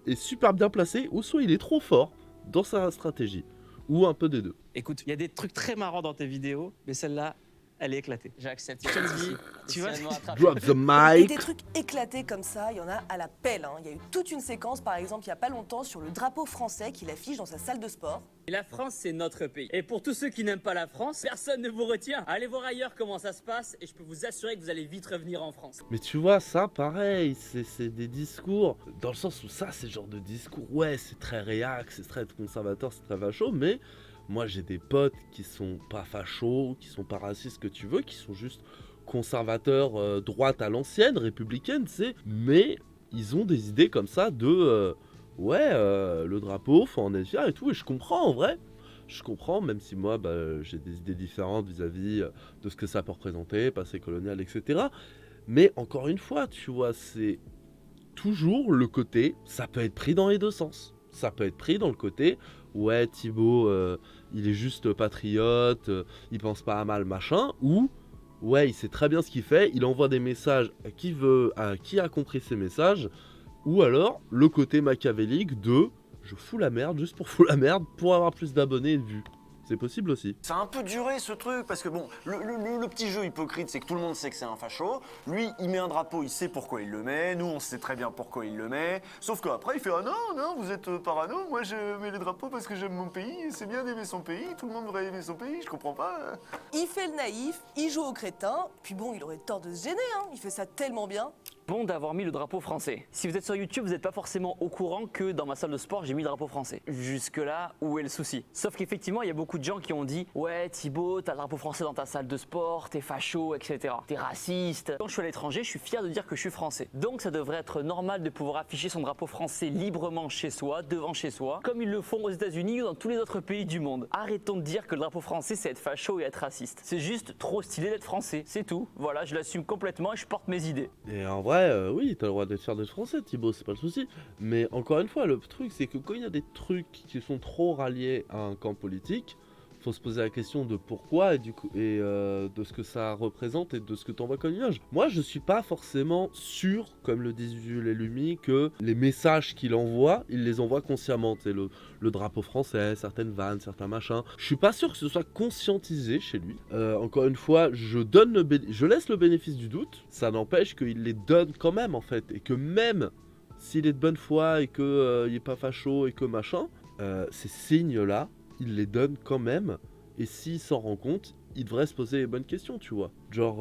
est super bien placée, ou soit il est trop fort dans sa stratégie. Ou un peu des deux. Écoute, il y a des trucs très marrants dans tes vidéos, mais celle-là, elle est éclatée. J'accepte. Je te le dis, tu vois. Drop the Et mic. des trucs éclatés comme ça, il y en a à la pelle. Il y a eu toute une séquence, par exemple, il n'y a pas longtemps, sur le drapeau français qu'il affiche dans sa salle de sport. La France, c'est notre pays. Et pour tous ceux qui n'aiment pas la France, personne ne vous retient. Allez voir ailleurs comment ça se passe et je peux vous assurer que vous allez vite revenir en France. Mais tu vois, ça, pareil, c'est des discours, dans le sens où ça, c'est le genre de discours, ouais, c'est très réac, c'est très conservateur, c'est très facho, mais moi, j'ai des potes qui sont pas fachos, qui sont pas racistes, que tu veux, qui sont juste conservateurs, droite à l'ancienne, républicaine, tu sais, mais ils ont des idées comme ça de... le drapeau, faut en être fier et tout, et je comprends en vrai. je comprends, même si moi, j'ai des idées différentes vis-à-vis de ce que ça peut représenter, passé colonial, etc. Mais encore une fois, tu vois, c'est toujours le côté, ça peut être pris dans les deux sens. Ça peut être pris dans le côté, ouais, Thibaut, il est juste patriote, il pense pas à mal, machin, ou, ouais, il sait très bien ce qu'il fait, il envoie des messages à qui a compris ces messages, ou alors, le côté machiavélique de, je fous la merde juste pour foutre la merde, pour avoir plus d'abonnés et de vues. C'est possible aussi. Ça a un peu duré ce truc, parce que bon, le petit jeu hypocrite, c'est que tout le monde sait que c'est un facho. Lui, il met un drapeau, il sait pourquoi il le met. Nous, on sait très bien pourquoi il le met. Sauf qu'après, il fait « Ah non, vous êtes parano, moi je mets les drapeaux parce que j'aime mon pays. C'est bien d'aimer son pays, tout le monde devrait aimer son pays, je comprends pas. » Il fait le naïf, il joue au crétin, puis bon, il aurait tort de se gêner, hein. Il fait ça tellement bien. Bon d'avoir mis le drapeau français. Si vous êtes sur YouTube, vous n'êtes pas forcément au courant que dans ma salle de sport, j'ai mis le drapeau français. Jusque-là, où est le souci? Sauf qu'effectivement, il y a beaucoup de gens qui ont dit « Ouais, Thibaut, t'as le drapeau français dans ta salle de sport, t'es facho, etc. T'es raciste. » Quand je suis à l'étranger, je suis fier de dire que je suis français. Donc ça devrait être normal de pouvoir afficher son drapeau français librement chez soi, devant chez soi, comme ils le font aux États-Unis ou dans tous les autres pays du monde. Arrêtons de dire que le drapeau français, c'est être facho et être raciste. C'est juste trop stylé d'être français, c'est tout. Voilà, je l'assume complètement et je porte mes idées. Et en vrai, oui, t'as le droit d'être fier d'être français, Thibaut, c'est pas le souci. Mais encore une fois, le truc, c'est que quand il y a des trucs qui sont trop ralliés à un camp politique, faut se poser la question de pourquoi et de ce que ça représente et de ce que t'envoies comme image. Moi, je suis pas forcément sûr, comme le disent Jules et Lumi, que les messages qu'il envoie, il les envoie consciemment. C'est le drapeau français, certaines vannes, certains machins. Je suis pas sûr que ce soit conscientisé chez lui. Encore une fois, je laisse le bénéfice du doute. Ça n'empêche qu'il les donne quand même, en fait. Et que même s'il est de bonne foi et qu'il est pas facho et que machin, ces signes-là, il les donne quand même, et s'il s'en rend compte, il devrait se poser les bonnes questions, tu vois. Genre,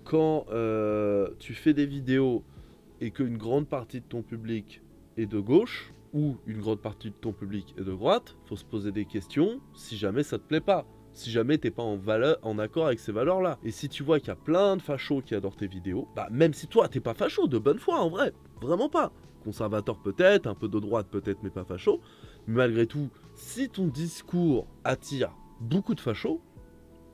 quand tu fais des vidéos et qu'une grande partie de ton public est de gauche, ou une grande partie de ton public est de droite, faut se poser des questions si jamais ça te plaît pas. Si jamais t'es pas en accord avec ces valeurs-là. Et si tu vois qu'il y a plein de fachos qui adorent tes vidéos, même si toi t'es pas facho, de bonne foi en vrai, vraiment pas. Conservateur peut-être, un peu de droite peut-être, mais pas facho. Mais malgré tout, si ton discours attire beaucoup de fachos,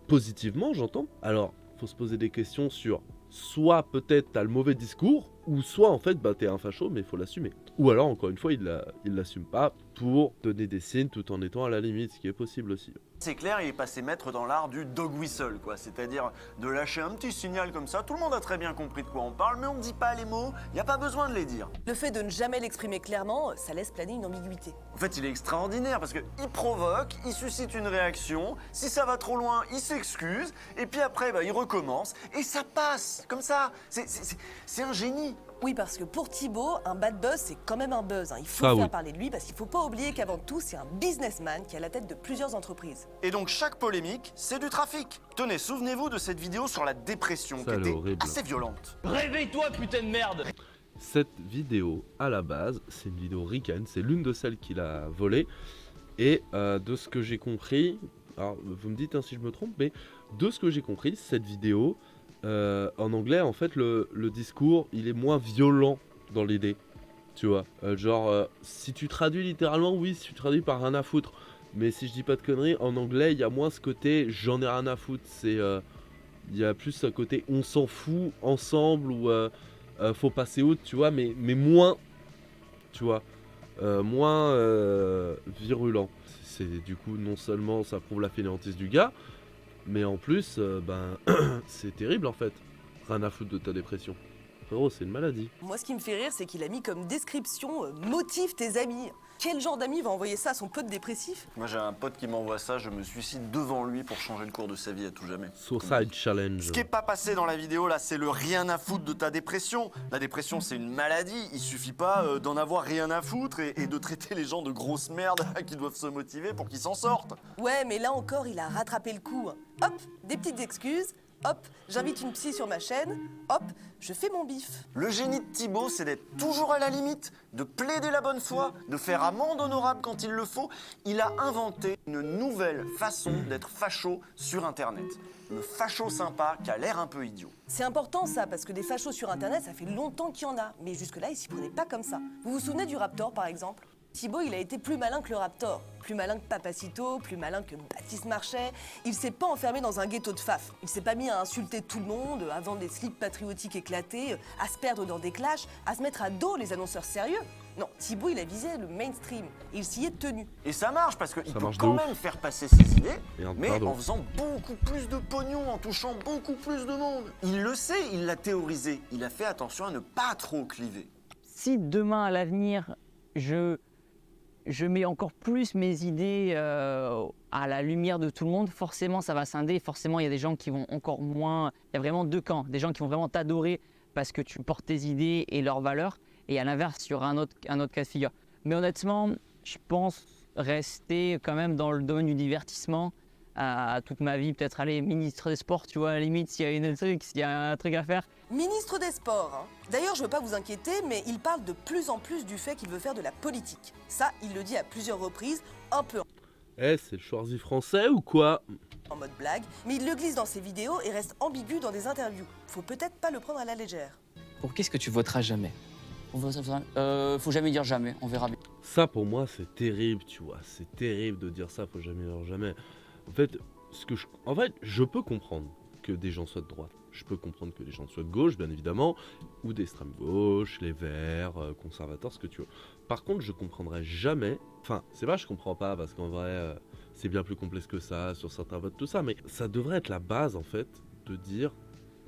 positivement j'entends, alors faut se poser des questions sur soit peut-être t'as le mauvais discours, ou soit en fait t'es un facho mais il faut l'assumer. Ou alors encore une fois il l'assume pas pour donner des signes tout en étant à la limite, ce qui est possible aussi. C'est clair, il est passé maître dans l'art du dog whistle, quoi. C'est-à-dire de lâcher un petit signal comme ça. Tout le monde a très bien compris de quoi on parle, mais on ne dit pas les mots, il n'y a pas besoin de les dire. Le fait de ne jamais l'exprimer clairement, ça laisse planer une ambiguïté. En fait, il est extraordinaire parce qu'il provoque, il suscite une réaction. Si ça va trop loin, il s'excuse. Et puis après, il recommence. Et ça passe, comme ça. C'est un génie. Oui, parce que pour Thibaut, un bad buzz, c'est quand même un buzz. Il faut faire parler de lui parce qu'il ne faut pas oublier qu'avant tout, c'est un businessman qui est à la tête de plusieurs entreprises. Et donc chaque polémique, c'est du trafic. Tenez, souvenez-vous de cette vidéo sur la dépression qui était assez violente. Réveille-toi, putain de merde! Cette vidéo, à la base, c'est une vidéo Riken, c'est l'une de celles qu'il a volées. Et de ce que j'ai compris, alors vous me dites si je me trompe, mais de ce que j'ai compris, cette vidéo... en anglais, en fait, le discours, il est moins violent dans l'idée, tu vois. Si tu traduis littéralement, oui, si tu traduis par rien à foutre. Mais si je dis pas de conneries, en anglais, il y a moins ce côté j'en ai rien à foutre. Il y a plus ce côté on s'en fout ensemble ou faut passer outre, tu vois, mais moins, tu vois, moins virulent. C'est du coup, non seulement ça prouve la fainéantise du gars, mais en plus, c'est terrible en fait. Rien à foutre de ta dépression. Frérot, c'est une maladie. Moi, ce qui me fait rire, c'est qu'il a mis comme description motive tes amis. Quel genre d'ami va envoyer ça à son pote dépressif? Moi, j'ai un pote qui m'envoie ça, je me suicide devant lui pour changer le cours de sa vie à tout jamais. Suicide challenge. Ce qui est pas passé dans la vidéo là, c'est le rien à foutre de ta dépression. La dépression, c'est une maladie. Il suffit pas d'en avoir rien à foutre et de traiter les gens de grosses merdes qui doivent se motiver pour qu'ils s'en sortent. Ouais, mais là encore, il a rattrapé le coup. Hop, des petites excuses. Hop, j'invite une psy sur ma chaîne. Hop, je fais mon bif. Le génie de Thibaut, c'est d'être toujours à la limite, de plaider la bonne foi, de faire amende honorable quand il le faut. Il a inventé une nouvelle façon d'être facho sur Internet. Le facho sympa qui a l'air un peu idiot. C'est important ça, parce que des fachos sur Internet, ça fait longtemps qu'il y en a. Mais jusque-là, ils s'y prenaient pas comme ça. Vous vous souvenez du Raptor, par exemple? Thibaut, il a été plus malin que le Raptor, plus malin que Papacito, plus malin que Baptiste Marchais. Il s'est pas enfermé dans un ghetto de faf. Il s'est pas mis à insulter tout le monde, à vendre des slips patriotiques éclatés, à se perdre dans des clashs, à se mettre à dos les annonceurs sérieux. Non, Thibaut, il a visé le mainstream. Et il s'y est tenu. Et ça marche parce qu'il peut marche de quand ouf. même faire passer ses idées, Merde, mais pardon. en faisant beaucoup plus de pognon, en touchant beaucoup plus de monde. Il le sait, il l'a théorisé. Il a fait attention à ne pas trop cliver. Si demain à l'avenir, je mets encore plus mes idées à la lumière de tout le monde, forcément ça va scinder, forcément il y a des gens qui vont encore moins... Il y a vraiment deux camps, des gens qui vont vraiment t'adorer parce que tu portes tes idées et leurs valeurs, et à l'inverse, il y aura un autre cas de figure. Mais honnêtement, je pense rester quand même dans le domaine du divertissement à toute ma vie, peut-être aller ministre des Sports, tu vois, à la limite s'il y a un truc à faire. Ministre des Sports, hein. D'ailleurs, je veux pas vous inquiéter, mais il parle de plus en plus du fait qu'il veut faire de la politique. Ça, il le dit à plusieurs reprises, un peu Eh, c'est le Schwarzy français ou quoi? en mode blague, mais il le glisse dans ses vidéos et reste ambigu dans des interviews. Faut peut-être pas le prendre à la légère. Pour qu'est-ce que tu voteras jamais? Faut jamais dire jamais, on verra bien. Ça pour moi c'est terrible, tu vois, c'est terrible de dire ça, faut jamais dire jamais. En fait, je peux comprendre que des gens soient de droite, je peux comprendre que des gens soient de gauche, bien évidemment, ou d'extrême gauche, les verts, conservateurs, ce que tu veux. Par contre, je comprendrai jamais, enfin, c'est pas je comprends pas, parce qu'en vrai, c'est bien plus complexe que ça, sur certains votes, tout ça, mais ça devrait être la base, en fait, de dire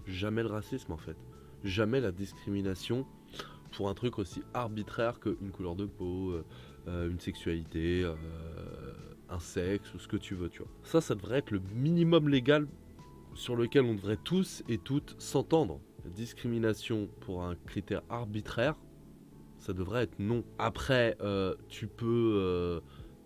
jamais le racisme, en fait. Jamais la discrimination pour un truc aussi arbitraire qu'une couleur de peau, une sexualité, un sexe ou ce que tu veux, tu vois. Ça devrait être le minimum légal sur lequel on devrait tous et toutes s'entendre. La discrimination pour un critère arbitraire, ça devrait être non. Après, tu peux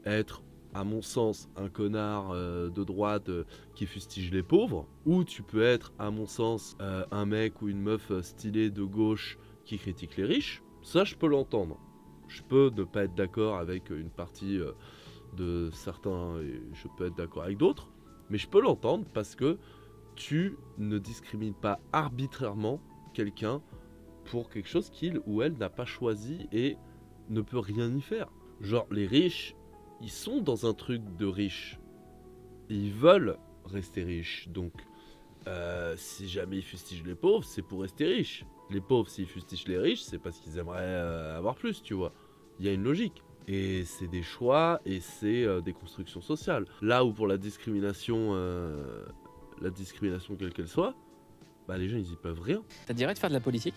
être, à mon sens, un connard de droite qui fustige les pauvres, ou tu peux être, à mon sens, un mec ou une meuf stylée de gauche qui critique les riches. Ça, je peux l'entendre. Je peux ne pas être d'accord avec une partie de certains, et je peux être d'accord avec d'autres, mais je peux l'entendre parce que tu ne discrimines pas arbitrairement quelqu'un pour quelque chose qu'il ou elle n'a pas choisi et ne peut rien y faire. Genre, les riches, ils sont dans un truc de riches. Ils veulent rester riches. Donc, si jamais ils fustigent les pauvres, c'est pour rester riches. Les pauvres, s'ils fustigent les riches, c'est parce qu'ils aimeraient avoir plus, tu vois. Il y a une logique. Et c'est des choix et c'est des constructions sociales. Là où pour la discrimination quelle qu'elle soit, bah les gens ils y peuvent rien. Ça te dirait de faire de la politique?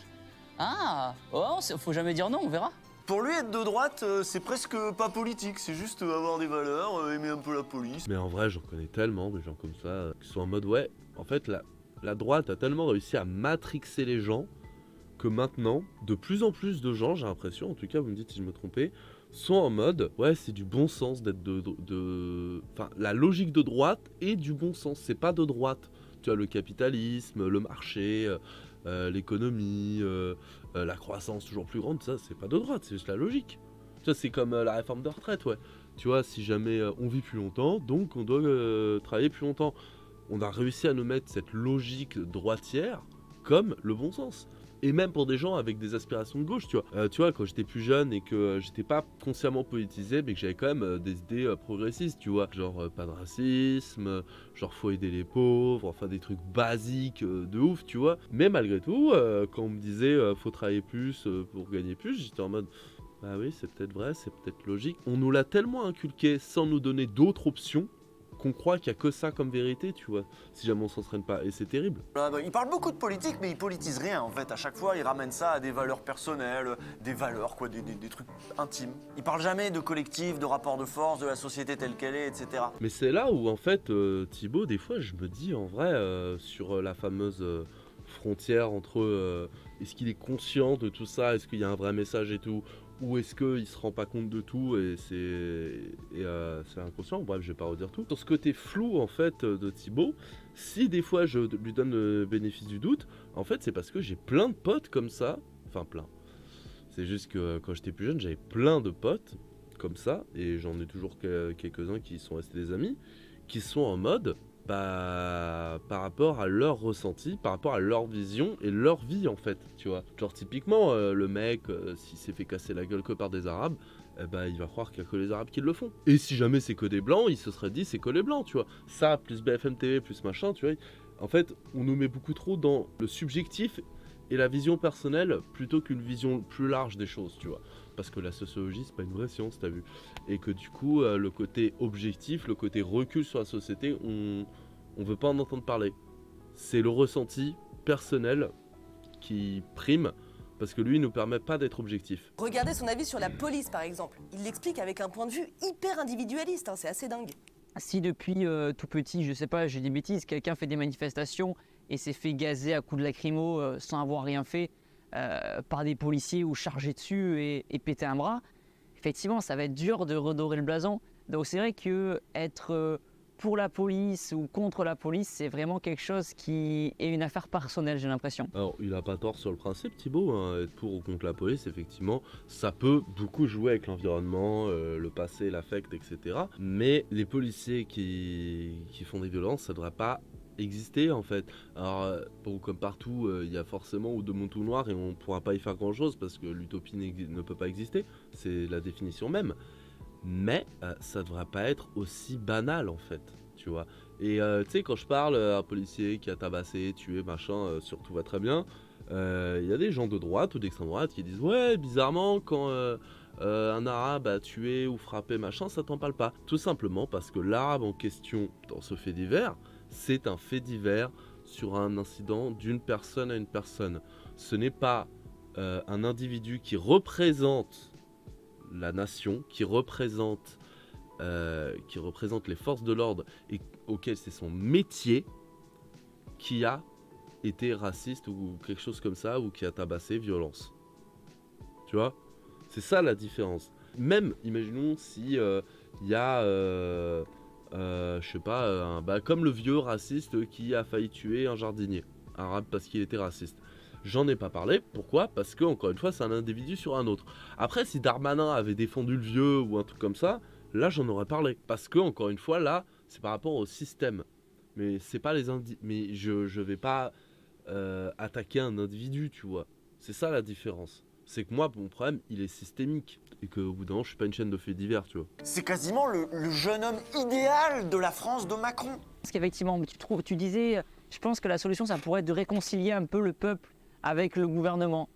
Ah, oh, faut jamais dire non, on verra. Pour lui, être de droite, c'est presque pas politique, c'est juste avoir des valeurs, aimer un peu la police. Mais en vrai, j'en connais tellement des gens comme ça qui sont en mode ouais, en fait la droite a tellement réussi à matrixer les gens que maintenant, de plus en plus de gens, j'ai l'impression, en tout cas vous me dites si je me trompais, sont en mode ouais c'est du bon sens d'être enfin la logique de droite est du bon sens, c'est pas de droite. Tu as le capitalisme, le marché, l'économie, la croissance toujours plus grande, ça c'est pas de droite, c'est juste la logique. Tu vois, c'est comme la réforme de retraite, ouais. Tu vois, si jamais on vit plus longtemps, donc on doit travailler plus longtemps. On a réussi à nous mettre cette logique droitière comme le bon sens. Et même pour des gens avec des aspirations de gauche, tu vois, quand j'étais plus jeune et que j'étais pas consciemment politisé, mais que j'avais quand même des idées progressistes, tu vois, genre pas de racisme, genre faut aider les pauvres, enfin des trucs basiques de ouf, tu vois. Mais malgré tout, quand on me disait faut travailler plus pour gagner plus, j'étais en mode bah oui, c'est peut-être vrai, c'est peut-être logique. On nous l'a tellement inculqué sans nous donner d'autres options qu'on croit qu'il n'y a que ça comme vérité, tu vois, si jamais on s'entraîne pas, et c'est terrible. Il parle beaucoup de politique, mais il politise rien en fait. À chaque fois, il ramène ça à des valeurs personnelles, des valeurs, quoi, des trucs intimes. Il parle jamais de collectif, de rapport de force, de la société telle qu'elle est, etc. Mais c'est là où en fait, Thibaut, des fois, je me dis en vrai, sur la fameuse frontière entre est-ce qu'il est conscient de tout ça, est-ce qu'il y a un vrai message et tout, ou est-ce qu'il se rend pas compte de tout et c'est inconscient, bref je vais pas redire tout. Sur ce côté flou en fait de Thibaut, si des fois je lui donne le bénéfice du doute, en fait c'est parce que j'ai plein de potes comme ça, enfin plein. C'est juste que quand j'étais plus jeune j'avais plein de potes comme ça, et j'en ai toujours quelques-uns qui sont restés des amis, qui sont en mode par rapport à leur ressenti, par rapport à leur vision et leur vie en fait, tu vois. Genre typiquement, le mec, s'il s'est fait casser la gueule que par des Arabes, il va croire qu'il n'y a que les Arabes qui le font. Et si jamais c'est que des Blancs, il se serait dit c'est que les Blancs, tu vois. Ça, plus BFM TV, plus machin, tu vois. En fait, on nous met beaucoup trop dans le subjectif et la vision personnelle plutôt qu'une vision plus large des choses, tu vois. Parce que la sociologie, c'est pas une vraie science, t'as vu. Et que du coup, le côté objectif, le côté recul sur la société, on veut pas en entendre parler. C'est le ressenti personnel qui prime, parce que lui, il nous permet pas d'être objectif. Regardez son avis sur la police, par exemple. Il l'explique avec un point de vue hyper individualiste, hein, c'est assez dingue. Si depuis tout petit, je sais pas, j'ai des bêtises, quelqu'un fait des manifestations et s'est fait gazer à coups de lacrymo sans avoir rien fait par des policiers ou chargé dessus et péter un bras, effectivement, ça va être dur de redorer le blason. Donc c'est vrai que être pour la police ou contre la police, c'est vraiment quelque chose qui est une affaire personnelle, j'ai l'impression. Alors, il a pas tort sur le principe, Thibaut, hein, être pour ou contre la police, effectivement, ça peut beaucoup jouer avec l'environnement, le passé, l'affect, etc. Mais les policiers qui font des violences, ça devrait pas exister en fait. Alors, bon, comme partout, il y a forcément ou de monde tout noir et on pourra pas y faire grand chose parce que l'utopie ne peut pas exister, c'est la définition même. Mais ça devrait pas être aussi banal en fait, tu vois. Et tu sais, quand je parle à un policier qui a tabassé, tué, machin, surtout va très bien, il y a des gens de droite ou d'extrême droite qui disent ouais, bizarrement, quand un arabe a tué ou frappé, machin, ça t'en parle pas. Tout simplement parce que l'arabe en question dans ce fait divers, c'est un fait divers sur un incident d'une personne à une personne. Ce n'est pas un individu qui représente la nation, qui représente les forces de l'ordre et auquel c'est son métier, qui a été raciste ou quelque chose comme ça, ou qui a tabassé, violence. Tu vois ? C'est ça la différence. Même, imaginons si il y a, je sais pas, comme le vieux raciste qui a failli tuer un jardinier arabe parce qu'il était raciste. J'en ai pas parlé, pourquoi ? Parce que, encore une fois, c'est un individu sur un autre. Après, si Darmanin avait défendu le vieux ou un truc comme ça, là, j'en aurais parlé. Parce que, encore une fois, là, c'est par rapport au système. Mais c'est pas les mais je vais pas attaquer un individu, tu vois. C'est ça la différence. C'est que moi, mon problème, il est systémique. Et qu'au bout d'un moment, je suis pas une chaîne de faits divers, tu vois. C'est quasiment le jeune homme idéal de la France de Macron. Parce qu'effectivement, tu disais, je pense que la solution, ça pourrait être de réconcilier un peu le peuple avec le gouvernement.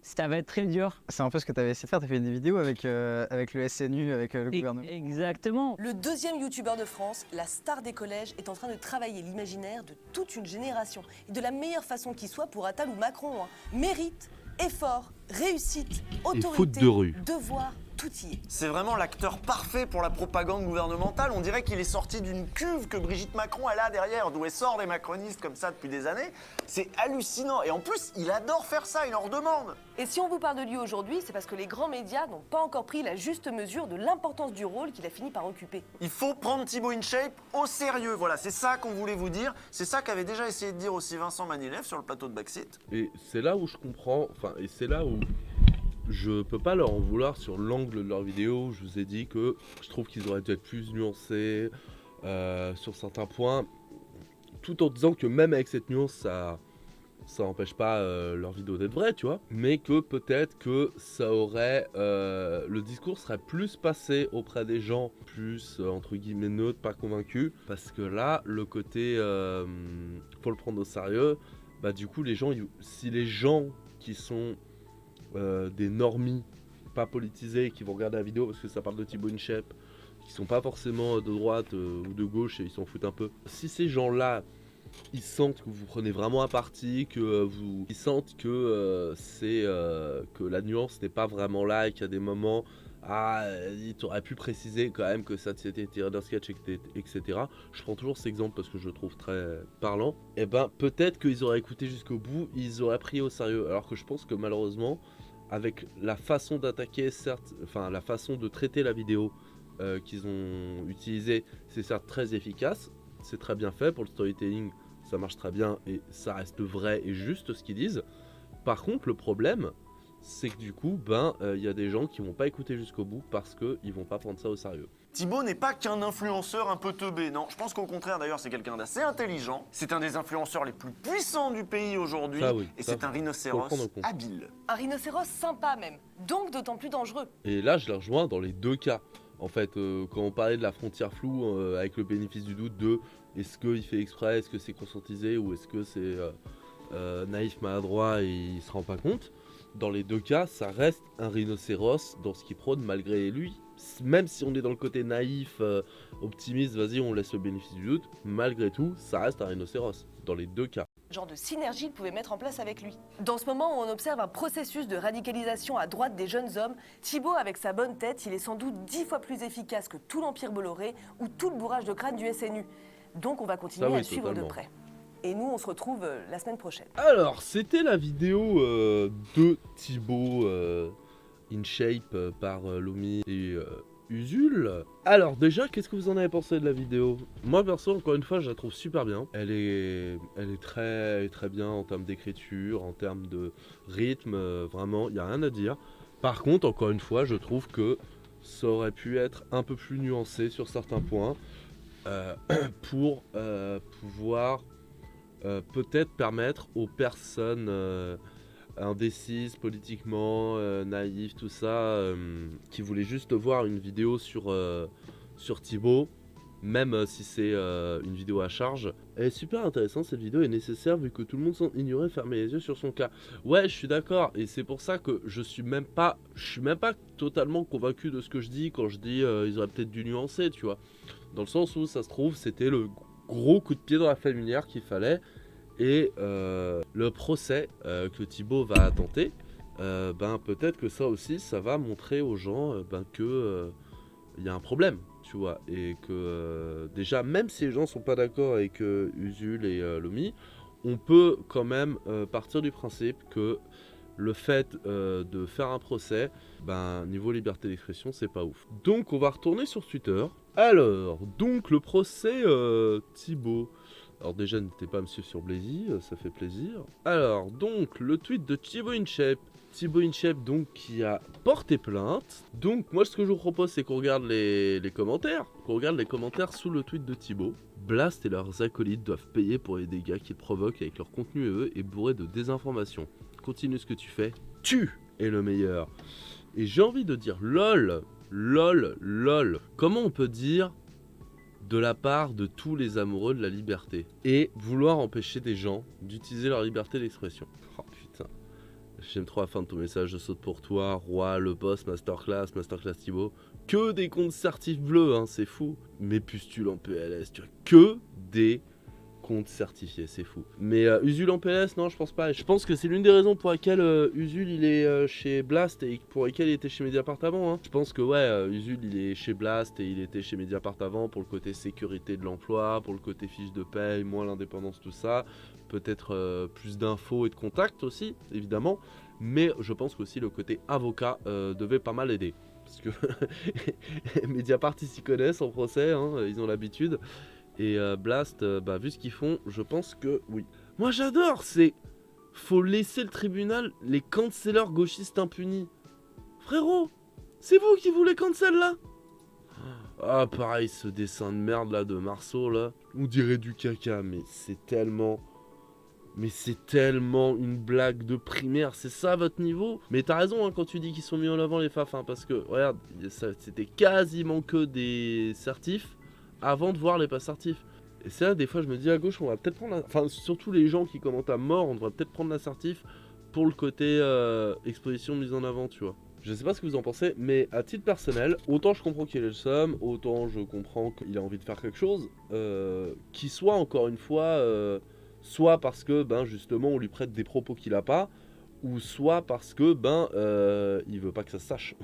Ça va être très dur. C'est un peu ce que tu avais essayé de faire, tu as fait des vidéos avec le SNU, avec le gouvernement. Exactement. Le deuxième youtubeur de France, la star des collèges, est en train de travailler l'imaginaire de toute une génération. Et de la meilleure façon qui soit pour Attal ou Macron. Mérite, effort, réussite, autorité, devoir, tout y est. C'est vraiment l'acteur parfait pour la propagande gouvernementale. On dirait qu'il est sorti d'une cuve que Brigitte Macron elle a derrière, d'où elle sort des macronistes comme ça depuis des années. C'est hallucinant. Et en plus, il adore faire ça, il en redemande. Et si on vous parle de lui aujourd'hui, c'est parce que les grands médias n'ont pas encore pris la juste mesure de l'importance du rôle qu'il a fini par occuper. Il faut prendre Thibaut InShape au sérieux. Voilà, c'est ça qu'on voulait vous dire. C'est ça qu'avait déjà essayé de dire aussi Vincent Manilev sur le plateau de Backseat. Et c'est là où je comprends, et c'est là où je peux pas leur en vouloir sur l'angle de leur vidéo. Je vous ai dit que je trouve qu'ils auraient dû être plus nuancés sur certains points, tout en disant que même avec cette nuance, ça n'empêche pas leur vidéo d'être vraie, tu vois. Mais que peut-être que ça aurait, le discours serait plus passé auprès des gens, plus entre guillemets neutres, pas convaincus, parce que là, le côté, faut le prendre au sérieux. Bah du coup, si les gens qui sont des normies pas politisés qui vont regarder la vidéo parce que ça parle de Thibaut InShape, qui sont pas forcément de droite ou de gauche et ils s'en foutent un peu. Si ces gens-là, ils sentent que vous prenez vraiment un parti, ils sentent que que la nuance n'est pas vraiment là et qu'il y a des moments, il t'aurait pu préciser quand même que ça s'était tiré d'un sketch, etc. Je prends toujours cet exemple parce que je le trouve très parlant. Et ben peut-être qu'ils auraient écouté jusqu'au bout, ils auraient pris au sérieux. Alors que je pense que malheureusement, avec la façon d'attaquer, certes, enfin la façon de traiter la vidéo qu'ils ont utilisée, c'est certes très efficace, c'est très bien fait pour le storytelling, ça marche très bien et ça reste vrai et juste ce qu'ils disent. Par contre, le problème, c'est que du coup, il y a des gens qui vont pas écouter jusqu'au bout parce qu'ils vont pas prendre ça au sérieux. Thibaut n'est pas qu'un influenceur un peu teubé, non. Je pense qu'au contraire, d'ailleurs, c'est quelqu'un d'assez intelligent. C'est un des influenceurs les plus puissants du pays aujourd'hui. Oui, et c'est un rhinocéros habile. Un rhinocéros sympa même, donc d'autant plus dangereux. Et là, je les rejoins dans les deux cas. En fait, quand on parlait de la frontière floue, avec le bénéfice du doute de est-ce qu'il fait exprès, est-ce que c'est conscientisé ou est-ce que c'est naïf, maladroit et il se rend pas compte. Dans les deux cas, ça reste un rhinocéros dans ce qu'il prône malgré lui. Même si on est dans le côté naïf, optimiste, vas-y, on laisse le bénéfice du doute, malgré tout, ça reste un rhinocéros, dans les deux cas. Genre de synergie qu'il pouvait mettre en place avec lui. Dans ce moment où on observe un processus de radicalisation à droite des jeunes hommes, Thibaut, avec sa bonne tête, il est sans doute 10 fois plus efficace que tout l'Empire Bolloré ou tout le bourrage de crâne du SNU. Donc on va continuer à le suivre de près. Et nous, on se retrouve la semaine prochaine. Alors, c'était la vidéo de Thibaut InShape par Lomi et Usul. Alors déjà, qu'est-ce que vous en avez pensé de la vidéo? Moi perso, encore une fois, je la trouve super bien. Elle est très bien en termes d'écriture, en termes de rythme, vraiment, il n'y a rien à dire. Par contre, encore une fois, je trouve que ça aurait pu être un peu plus nuancé sur certains points pour pouvoir peut-être permettre aux personnes indécises politiquement, naïves, tout ça, qui voulaient juste voir une vidéo sur Thibaut, même si c'est une vidéo à charge. Elle est super intéressante, cette vidéo est nécessaire vu que tout le monde s'en ignorait, fermait les yeux sur son cas. Ouais, je suis d'accord, et c'est pour ça que je suis même pas totalement convaincu de ce que je dis quand je dis ils auraient peut-être dû nuancer, tu vois. Dans le sens où ça se trouve, c'était le gros coup de pied dans la fourmilière qu'il fallait. Et le procès que Thibaut va tenter, peut-être que ça aussi, ça va montrer aux gens que y a un problème, tu vois. Et que déjà, même si les gens sont pas d'accord avec Usul et Lomi, on peut quand même partir du principe que le fait de faire un procès, niveau liberté d'expression, c'est pas ouf. Donc on va retourner sur Twitter. Alors, donc le procès Thibaut. Alors déjà, n'hésitez pas à me suivre sur Blazy, ça fait plaisir. Alors, donc, le tweet de Thibaut InShape. Thibaut InShape, donc, qui a porté plainte. Donc, moi, ce que je vous propose, c'est qu'on regarde les commentaires. Qu'on regarde les commentaires sous le tweet de Thibaut. Blast et leurs acolytes doivent payer pour les dégâts qu'ils provoquent avec leur contenu et bourré de désinformation. Continue ce que tu fais. Tu es le meilleur. Et j'ai envie de dire lol. Comment on peut dire de la part de tous les amoureux de la liberté et vouloir empêcher des gens d'utiliser leur liberté d'expression? Oh putain, j'aime trop la fin de ton message, je saute pour toi, Roi, le boss, Masterclass Thibaut. Que des comptes certifs bleus, hein, c'est fou. Mes pustules en PLS, tu vois, que des compte certifié, c'est fou. Mais Usul en PS, non, je pense pas. Je pense que c'est l'une des raisons pour laquelle Usul il est chez Blast et pour lesquelles il était chez Mediapart avant. Hein. Je pense que ouais, Usul il est chez Blast et il était chez Mediapart avant pour le côté sécurité de l'emploi, pour le côté fiche de paye, moins l'indépendance, tout ça. Peut-être plus d'infos et de contacts aussi, évidemment. Mais je pense qu'aussi le côté avocat devait pas mal aider. Parce que Mediapart ils s'y connaissent en procès, hein, ils ont l'habitude. Et Blast, vu ce qu'ils font, je pense que oui. Moi j'adore, faut laisser le tribunal les cancellers gauchistes impunis. Frérot, c'est vous qui voulez cancel là? Ah pareil, ce dessin de merde là de Marceau là, on dirait du caca, mais c'est tellement une blague de primaire, c'est ça votre niveau? Mais t'as raison hein, quand tu dis qu'ils sont mis en avant les faf, hein, parce que regarde, c'était quasiment que des certifs avant de voir les pas certifs. Et c'est là, des fois je me dis à gauche, on va peut-être prendre enfin surtout les gens qui commentent à mort, on devrait peut-être prendre l'assertif pour le côté exposition mise en avant, tu vois. Je sais pas ce que vous en pensez, mais à titre personnel, autant je comprends qu'il ait le seum, autant je comprends qu'il a envie de faire quelque chose, qui soit encore une fois, soit parce que justement on lui prête des propos qu'il a pas, ou soit parce que il veut pas que ça se sache.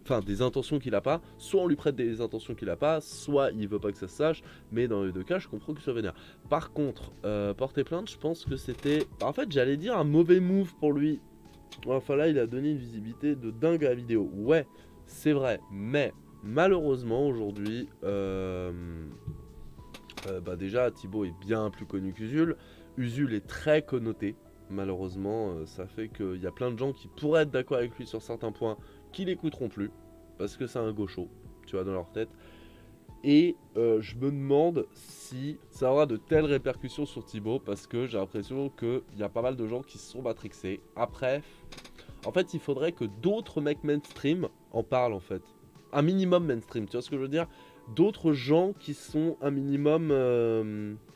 Enfin, des intentions qu'il a pas, soit on lui prête des intentions qu'il a pas, soit il veut pas que ça se sache, mais dans les deux cas, je comprends qu'il soit vénère. Par contre, porter plainte, je pense que c'était, en fait, j'allais dire un mauvais move pour lui. Enfin là, il a donné une visibilité de dingue à la vidéo. Ouais, c'est vrai, mais malheureusement, aujourd'hui, déjà, Thibaut est bien plus connu qu'Usul. Usul est très connoté. Malheureusement, ça fait qu'il y a plein de gens qui pourraient être d'accord avec lui sur certains points, qui l'écouteront plus, parce que c'est un gaucho, tu vois, dans leur tête. Et je me demande si ça aura de telles répercussions sur Thibaut, parce que j'ai l'impression qu'il y a pas mal de gens qui se sont matrixés. Après, en fait, il faudrait que d'autres mecs mainstream en parlent, en fait. Un minimum mainstream, tu vois ce que je veux dire? D'autres gens qui sont un minimum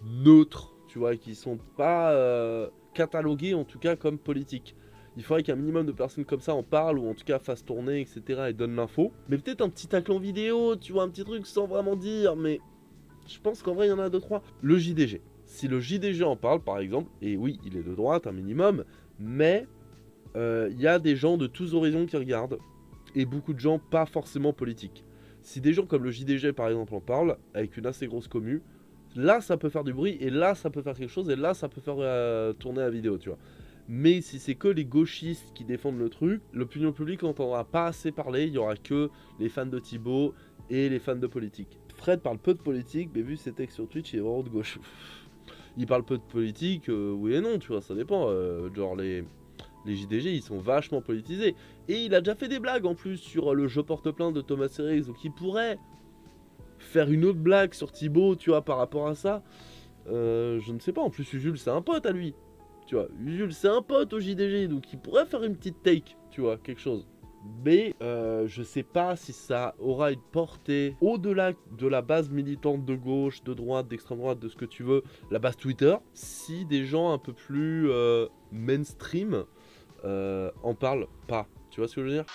neutres, tu vois, qui sont pas catalogués en tout cas comme politiques. Il faudrait qu'un minimum de personnes comme ça en parlent, ou en tout cas fassent tourner, etc. et donnent l'info. Mais peut-être un petit tacle en vidéo, tu vois, un petit truc sans vraiment dire, mais je pense qu'en vrai il y en a 2-3. Le JDG. Si le JDG en parle par exemple, et oui, il est de droite un minimum, mais il y a des gens de tous horizons qui regardent, et beaucoup de gens pas forcément politiques. Si des gens comme le JDG par exemple en parlent, avec une assez grosse commu, là ça peut faire du bruit, et là ça peut faire quelque chose, et là ça peut faire tourner la vidéo, tu vois. Mais si c'est que les gauchistes qui défendent le truc, l'opinion publique n'entendra pas assez parler, il y aura que les fans de Thibaut et les fans de politique. Fred parle peu de politique, mais vu ses textes sur Twitch, il est vraiment de gauche. Il parle peu de politique, oui et non, tu vois, ça dépend. Genre les JDG, ils sont vachement politisés. Et il a déjà fait des blagues en plus sur le jeu porte-plainte de Thomas Series, donc il pourrait faire une autre blague sur Thibaut, tu vois, par rapport à ça. Je ne sais pas, en plus Jules, c'est un pote à lui. Tu vois, Jules c'est un pote au JDG, donc il pourrait faire une petite take, tu vois, quelque chose. Mais je sais pas si ça aura une portée au-delà de la base militante de gauche, de droite, d'extrême droite, de ce que tu veux, la base Twitter, si des gens un peu plus mainstream en parlent pas. Tu vois ce que je veux dire?